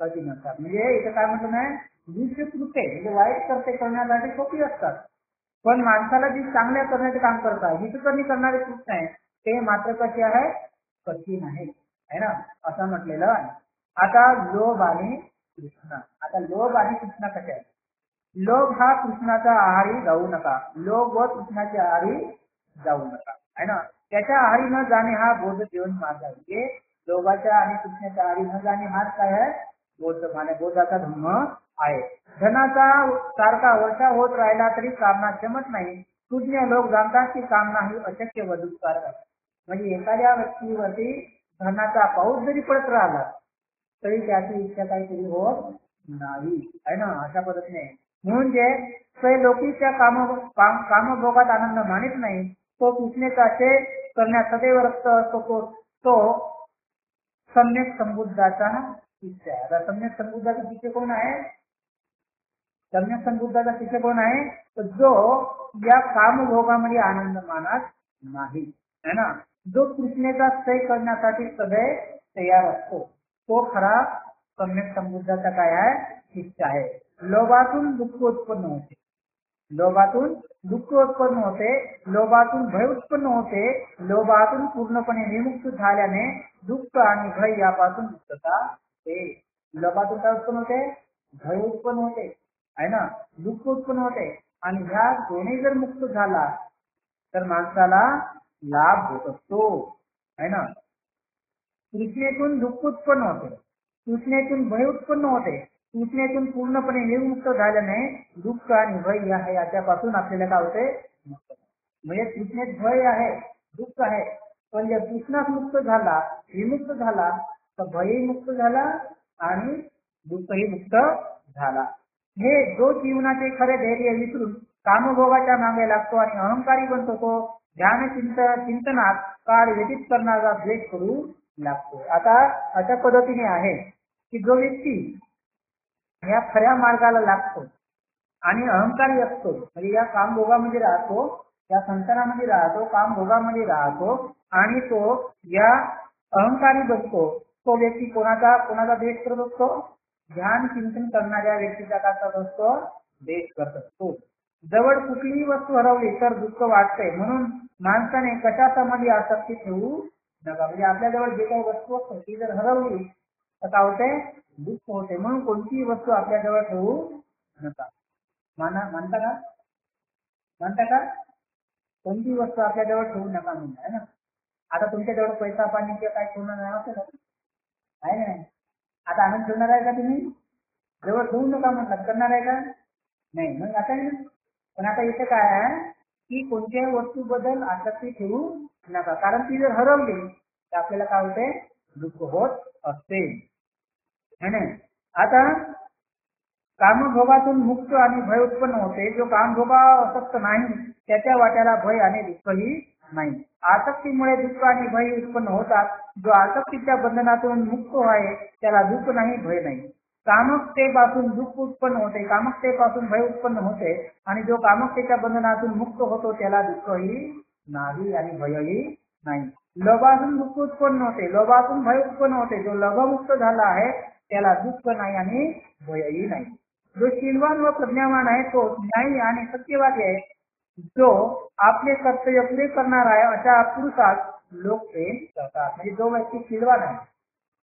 कठीण असतात. म्हणजे इथं काय म्हटलं नाही, दुष्ट कृत्ये म्हणजे वाईट कर्ते करण्यासाठी सोपी असतात, पण माणसाला जी चांगल्या करण्याचे काम करतात हितकरणी करणारे कृत्य आहे ते मात्र कसे आहे, कठीण आहे ना, असं म्हटलेलं आहे. आता लोभ आणि कृष्णा. आता लोभ आणि कृष्णा कसे आहे. लोभ हा कृष्णाच्या आहारी जाऊ नका. लोभ व कृष्णाच्या आहारी जाऊ नका आहे ना. त्याच्या आहारी न जाणे हा बौद्ध जीवन मार्ग आहे. म्हणजे लोभाच्या आणि कृष्णाच्या आहारी न जाणे हाच काय आहे, बौद्ध माने बौद्धाचा धर्म आहे. धनाचा सारखा वर्षा होत राहिला तरी कामना जमत नाही. तुझ्या लोक जाणतात की कामना ही अशक्य व दुष्कारक आहे. म्हणजे एखाद्या व्यक्तीवरती धनाचा पाऊस जरी पडत राहिला तरी त्याची इच्छा काहीतरी होत नाही आहे ना. अशा पद्धतीने म्हणजे स्वलोकीच्या कामभोगात आनंद मानित नाही, तो कृष्णेचा छेद करण्यात सदैव रक्त असतो, तो सम्यक संबुद्धाचा शिष्य आहे. आता सम्यक संबुद्धाचा शिष्य कोण आहे, सम्यक संबुद्धाचा शिष्य कोण आहे, तर जो या कामभोगामध्ये आनंद मानत नाही है ना. जो कृष्णेचा क्षय करण्यासाठी सदैव तयार असतो तो खरा सम्यक संबुद्धाचा काय आहे, शिष्य आहे. लोभातून दुःख उत्पन्न होते, लोभातून दुःख उत्पन्न होते, लोभातून भय उत्पन्न होते, लोभातून पूर्णपणे विमुक्त झाल्याने दुःख आणि भय यापासून मुक्तता होते. लोभातून काय उत्पन्न होते? भय उत्पन्न होते आहे ना, दुःख उत्पन्न होते. आणि ह्या दोन्ही जर मुक्त झाला तर माणसाला लाभ होत असतो आहे ना. तृष्णेतून दुःख उत्पन्न होते, तृष्णेतून भय उत्पन्न होते, तृष्णेतून पूर्णपणे विमुक्त झाल्याने दुःख आणि भय याच्यापासून आपल्याला काय होते? मुक्त. म्हणजे तृष्णेत भय आहे, दुःख आहे, पण जर तृष्णाच मुक्त झाला, विमुक्त झाला तर भयही मुक्त झाला आणि दुःखही मुक्त झाला. हे जो जीवनाचे खरे धैर्य विसरून कामभोगाच्या मागे लागतो आणि अहंकारी बनतो, तो ध्यान चिंतनात काळ व्यतीत करणारा द्वेष करू लागतो. आता अशा पद्धतीने आहे की जो व्यक्ती या खऱ्या मार्गाला लागतो आणि अहंकारी असतो, म्हणजे या कामभोगामध्ये राहतो, या संसारामध्ये राहतो, कामभोगामध्ये राहतो आणि तो या अहंकारी बनतो, तो व्यक्ती कोणाचा द्वेष करत असतो? ध्यान चिंतन करणाऱ्या व्यक्तीचा काय करत असतो? द्वेष करत असतो. जवळ कुठलीही वस्तू हरवली तर दुःख वाटते, म्हणून माणसाने कशामध्ये आसक्ती ठेवू नका. म्हणजे आपल्याजवळ जे काही वस्तू असते ती जर हरवली तर काय होते? दुःख होते. म्हणून कोणतीही वस्तू आपल्याजवळ ठेवू नका. मानता का? म्हणता का? कोणती वस्तू आपल्याजवळ ठेवू नका म्हणता आहे ना. आता तुमच्याजवळ पैसा पाणी किंवा काय ठेवणार नाही असेल आहे ना. आता आनंद ठेवणार आहे का तुम्ही? जवळ ठेवू नका म्हटलं, करणार आहे का? नाही. मग आता पण आता इथे काय आहे की कोणत्याही वस्तूबद्दल आसक्ती ठेवू नका, कारण ती जर हरवली तर आपल्याला काय होते? दुःख होत असते है ना. आता कामभोगातून मुक्त आणि भय उत्पन्न होते. जो कामभोगा आसक्त नाही त्याच्या वाट्याला भय आणि दुःखही नाही. आसक्तीमुळे दुःख आणि भय उत्पन्न होतात. जो आसक्तीच्या बंधनातून मुक्त आहे त्याला दुःख नाही, भय नाही. कामकतेपासून दुःख उत्पन्न होते, कामकतेपासून भय उत्पन्न होते आणि जो कामकतेच्या बंधनातून मुक्त होतो त्याला दुःखही नाही आणि भयही नाही. लोभातून दुःख उत्पन्न होते, लोभातून भय उत्पन्न होते. जो लोभमुक्त झाला आहे त्याला दुःख नाही आणि भयही नाही. जो शीलवान व प्रज्ञावान आहे तो न्यायी आणि सत्यवादी आहे. जो आपले कर्तव्य पुरे करणार आहे अशा पुरुषास लोक प्रेम करतात. म्हणजे जो व्यक्ती शीलवान आहे,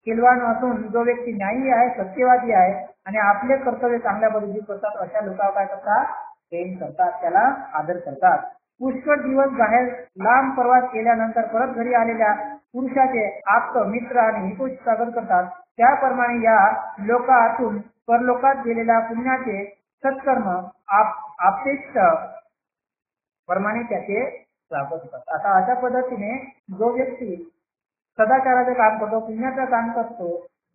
शीलवान असून जो व्यक्ती न्यायी आहे, सत्यवादी आहे आणि आपले कर्तव्य चांगल्या पद्धतीने करतात अशा लोकांना काय करतात? प्रेम करतात, त्याला आदर करतात. पुष्कळ दिवस बाहेर लांब प्रवास केल्यानंतर परत घरी आलेल्या पुरुषाचे आप्त मित्र आणि हितोष स्वागत करतात. त्याप्रमाणे या लोकातून परलोकात गेलेल्या पुण्याचे सत्कर्म अपेक्ष प्रमाणे त्याचे स्वागत करतात. आता अशा पद्धतीने जो व्यक्ती सदाचाराचं काम करतो, पुण्याचं काम करतो,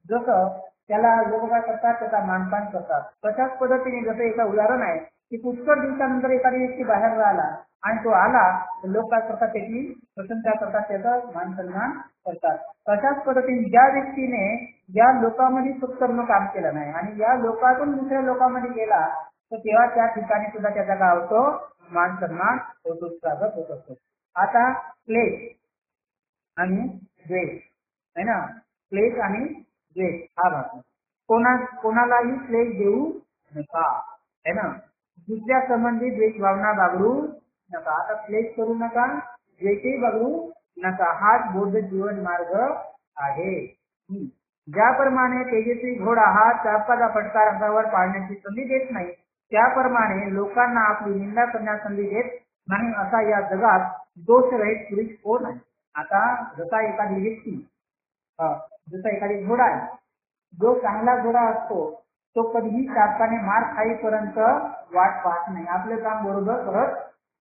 जसं त्याला लोक काय करतात? त्याचा मानपान करतात. तशाच पद्धतीने जसं एका उदाहरण आहे की पुष्कळ दिवसानंतर एखादी व्यक्ती बाहेर राहिला आणि तो आला तर लोक काय करतात? त्याची प्रशंसा करतात, त्याचा मान सन्मान करतात. तशाच पद्धतीने ज्या व्यक्तीने या लोकांमध्ये सत्कर्म काम केलं नाही आणि या लोकातून दुसऱ्या लोकांमध्ये गेला तर तेव्हा त्या ठिकाणी सुद्धा त्याचा काय होतो? मान सन्मान होतो, स्वागत होत असतो. आता क्लेश आणि द्वेष है ना, क्लेश आणि द्वेष हा भाग. कोणालाही क्लेश देऊ नका है ना. दुसऱ्या संबंधी द्वेष भावना बागडू नका. आता क्लेश करू नका, द्वेषही बागडू नका. हाच बौद्ध जीवन मार्ग आहे. ज्याप्रमाणे तेजस्वी घोडा हा चापाचा फटकार अंगावर पाडण्याची संधी देत नाही, त्याप्रमाणे लोकांना आपली निंदा करण्यास संधी देत नाही असा या जगात दोषरहित पुरुष कोण आहे. आता जसा एखादी व्यक्ती जसा एखादी घोडा आहे, जो चांगला घोडा असतो तो कधीही चालकाने मार खाईपर्यंत वाट पाहत नाही, आपलं काम बरोबर करत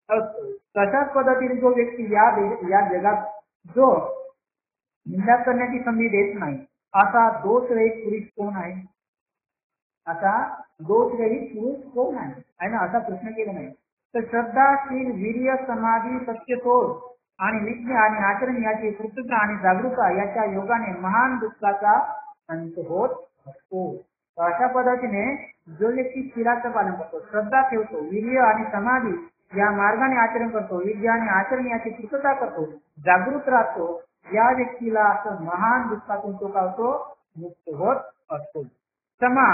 असतो. तशाच पद्धतीने जो व्यक्ती या जगात जो निंदा करण्याची संधी देत नाही असा दोषरहित पुरुष कोण आहे? असा दोषरहित पुरुष कोण आहे ना, असा प्रश्न केला नाही. तर श्रद्धाशील, वीर्य, समाधी, सत्यशोध आणि विज्ञान आणि आचरण याची कृतज्ञता आणि जागरूकता याच्या योगाने महान दुःखाचा अंत होत असतो. अशा पद्धतीने जो व्यक्ती शीलाचं पालन करतो, श्रद्धा ठेवतो, वीर्य आणि समाधी या मार्गाने आचरण करतो, विज्ञान आणि आचरण याची कृतज्ञता करतो, जागृत राहतो, या व्यक्तीला असं महान दुःखातून तो कावतो मुक्त होत असतो. क्षमा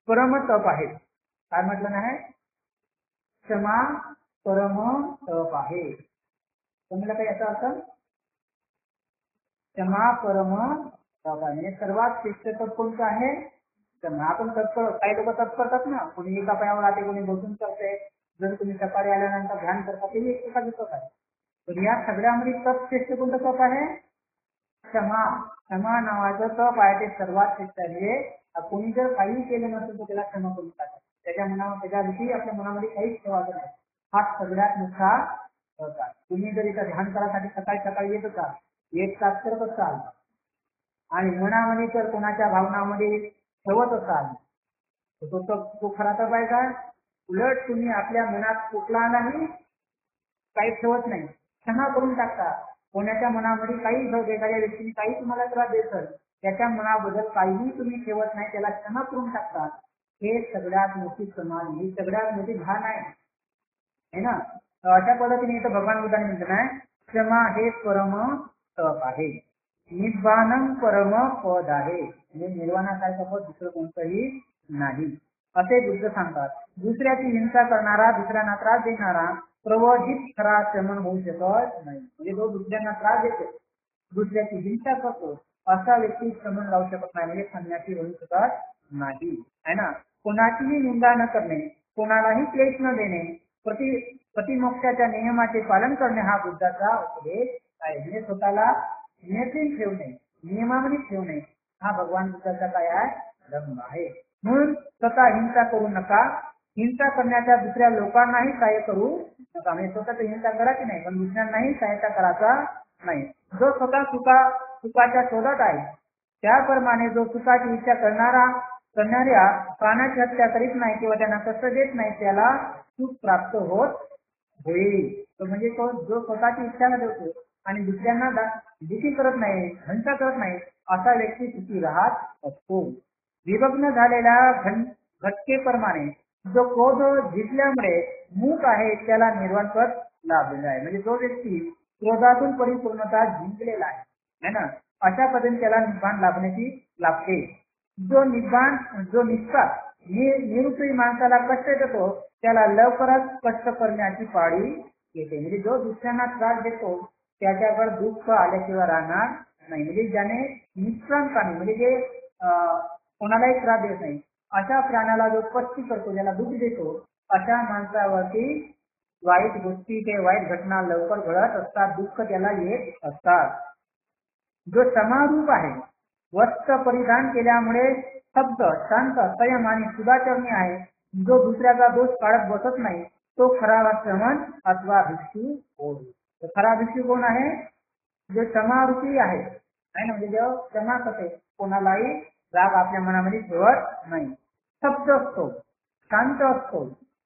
परम तप आहे. काय म्हटलं नाही? क्षमा परम तप आहे. तुम्हाला काही याचा अर्थ? क्षमा परम तप आहे म्हणजे सर्वात श्रेष्ठ तप कोणतं आहे? क्षमा. आपण तप काही लोक तप करतात ना, कोणी एका पायावर राहते, कोणी बसून करते. जर तुम्ही सकाळी आल्यानंतर ध्यान करता ते एक प्रकारचं तप आहे. तर या सगळ्यामध्ये तप श्रेष्ठ कोणतं तप आहे? क्षमा. क्षमा नावाचं तप आहे ते सर्वात श्रेष्ठ आहे. म्हणजे कोणी जर काही केलं नसेल तर त्याला क्षमा करून टाका. त्याच्याविषयी आपल्या मनामध्ये काहीच ठेवायचं नाही. हा सगळ्यात मोठा तप आहे. तुम्ही जर इथं ध्यान करायसाठी सकाळी सकाळी येत असाल, 1 तास करत असाल आणि मनामध्ये जर कोणाच्या भावनामध्ये ठेवत असाल तर तो खरा तप आहे का? उलट तुम्ही आपल्या मनात कुठला नाही काही ठेवत नाही, क्षमा करून टाकता. कोणाच्या मनामध्ये काही एखाद्या व्यक्तीने काही तुम्हाला त्रास देत त्याच्या मनाबद्दल काहीही तुम्ही ठेवत नाही, त्याला क्षमा करून टाकता. हे सगळ्यात मोठी समाधी, ही सगळ्यात मोठी भान आहे ना. अशा पद्धतीने इथं भगवान बुद्धाने म्हटलं नाही, क्षमा हे परम तप आहे. निब्बाणम परम पद आहे. म्हणजे निर्वाणासारखं पद दुसरं कोणतंही नाही असे बुद्ध सांगतात. दुसऱ्याची हिंसा करणारा, दुसऱ्यांना त्रास देणारा प्रवजित खरा श्रमण होऊ शकत नाही. म्हणजे जो दुसऱ्यांना त्रास देतो, दुसऱ्याची हिंसा करतो, असा व्यक्ती श्रमण लावू शकत नाही, म्हणजे संन्यासी होऊ शकत नाही है ना. कोणाचीही निंदा न करणे, कोणालाही क्लेश न देणे, प्रतिमोक्षाच्या नियमाचे पालन करणे हा बुद्धाचा उपदेश आहे. म्हणजे स्वतःला नियंत्रित ठेवणे, नियमामध्ये ठेवणे हा भगवान बुद्धाचा काय आहे? धर्म आहे. म्हणून स्वतः हिंसा करू नका. हिंसा करण्याच्या दुसऱ्या लोकांनाही सहाय्य करू नका. म्हणजे स्वतः हिंसा करायची नाही, पण दुसऱ्यांनाही सहायता करायचा नाही. जो स्वतः सुखाच्या शोधात आहे त्याप्रमाणे जो सुखाची इच्छा करणाऱ्या प्राणाची हत्या करीत नाही किंवा त्यांना कष्ट देत नाही त्याला सुख प्राप्त होत होईल. म्हणजे तो जो स्वतःची इच्छा न ठेवतो आणि दुसऱ्यांना भीती करत नाही, हिंसा करत नाही, असा व्यक्ती सुखी राहत असतो. विभग्न झालेल्या घटकेप्रमाणे जो क्रोध जिंकल्यामुळे मूक आहे त्याला निर्वाण पद लाभलेला आहे. म्हणजे जो व्यक्ती क्रोधातून परिपूर्णता जिंकलेला आहे ना, अशा पद्धतीने त्याला निब्बाण लाभते. जो निष्ठा निरुपयोगी माणसाला कष्ट देतो त्याला लवकरच कष्ट करण्याची पाळी येते. म्हणजे जो दुसऱ्यांना त्रास देतो त्याच्यावर दुःख आल्याशिवाय राहणार नाही. म्हणजे ज्याने निष्कामपणे म्हणजे जे कोणालाही त्रास देत नाही अशा प्राण्याला जो कष्ट करतो, ज्याला दुःख देतो, अशा माणसावरती वाईट गोष्टी ते वाईट घटना लवकर घडत असतात, दुःख त्याला येत असतात. जो समारूप आहे, वस्त्र परिधान केल्यामुळे शब्द शांत संयम आणि सुधाचरणी आहे, जो दुसऱ्याचा दोष काढत बसत नाही, तो खरा श्रमण अथवा भिक्षू होय. तर खरा भिक्षू कोण आहे? जो क्षमारूपी आहे ना, म्हणजे जो क्षमा करते, कोणालाही राग आपल्या मनामध्ये ठेवत नाही, शब्द असतो, शांत असतो,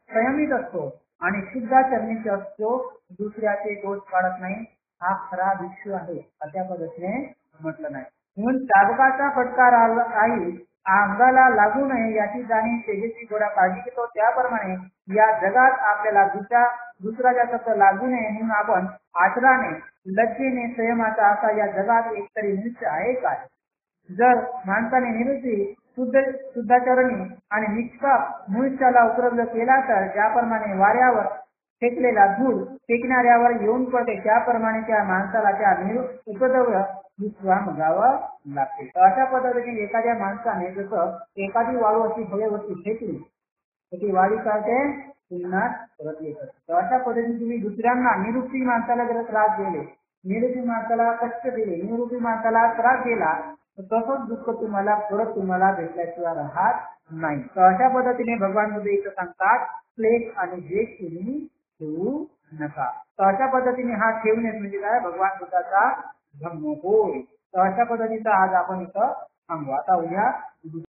संयमित असतो आणि शुद्धाचरणीचे असतो, दुसऱ्याचे दोष काढत नाही, हा खरा भिक्षू आहे अशा पद्धतीने म्हटलं नाही. म्हणून चाबकाचा फटकार आई अंगाला लागू नये याची जाणीव तेजस्वी घोडा काळजी घेतो, त्याप्रमाणे या जगात आपल्याला दुसऱ्याचा शब्द लागू नये म्हणून आपण आचराने, लज्जेने, संयमाचा असा या जगात एकतरी मनुष्य आहे काय? जर माणसाने निरुपी शुद्धाचरणी आणि निष्पाप मनुष्याला उपलब्ध केला तर ज्याप्रमाणे वाऱ्यावर फेकलेला धूळ फेकणाऱ्यावर येऊन पडते त्याप्रमाणे त्या माणसाला त्या उपद्रव विश्राम घ्यावं लागते. अशा पद्धतीने एखाद्या माणसाने जसं एखादी वाळू अशी हवेवरती फेकली तर ती वाळू चालते पुन्हा परत येत असते. अशा पद्धतीने तुम्ही दुसऱ्यांना निरुपी माणसाला जर त्रास दिले, निरुपी माणसाला कष्ट दिले, निरुपी माणसाला त्रास दिला तर तसंच दुःख तुम्हाला भेटल्याशिवाय राहत नाही. तर अशा पद्धतीने भगवान बुद्ध इथं सांगतात क्लेश आणि द्वेष तुम्ही ठेवू नका. तर अशा पद्धतीने हा ठेवणे म्हणजे काय? भगवान बुद्धाचा धम्म होय. तर अशा पद्धतीचा आज आपण इथं थांबू. आता उद्या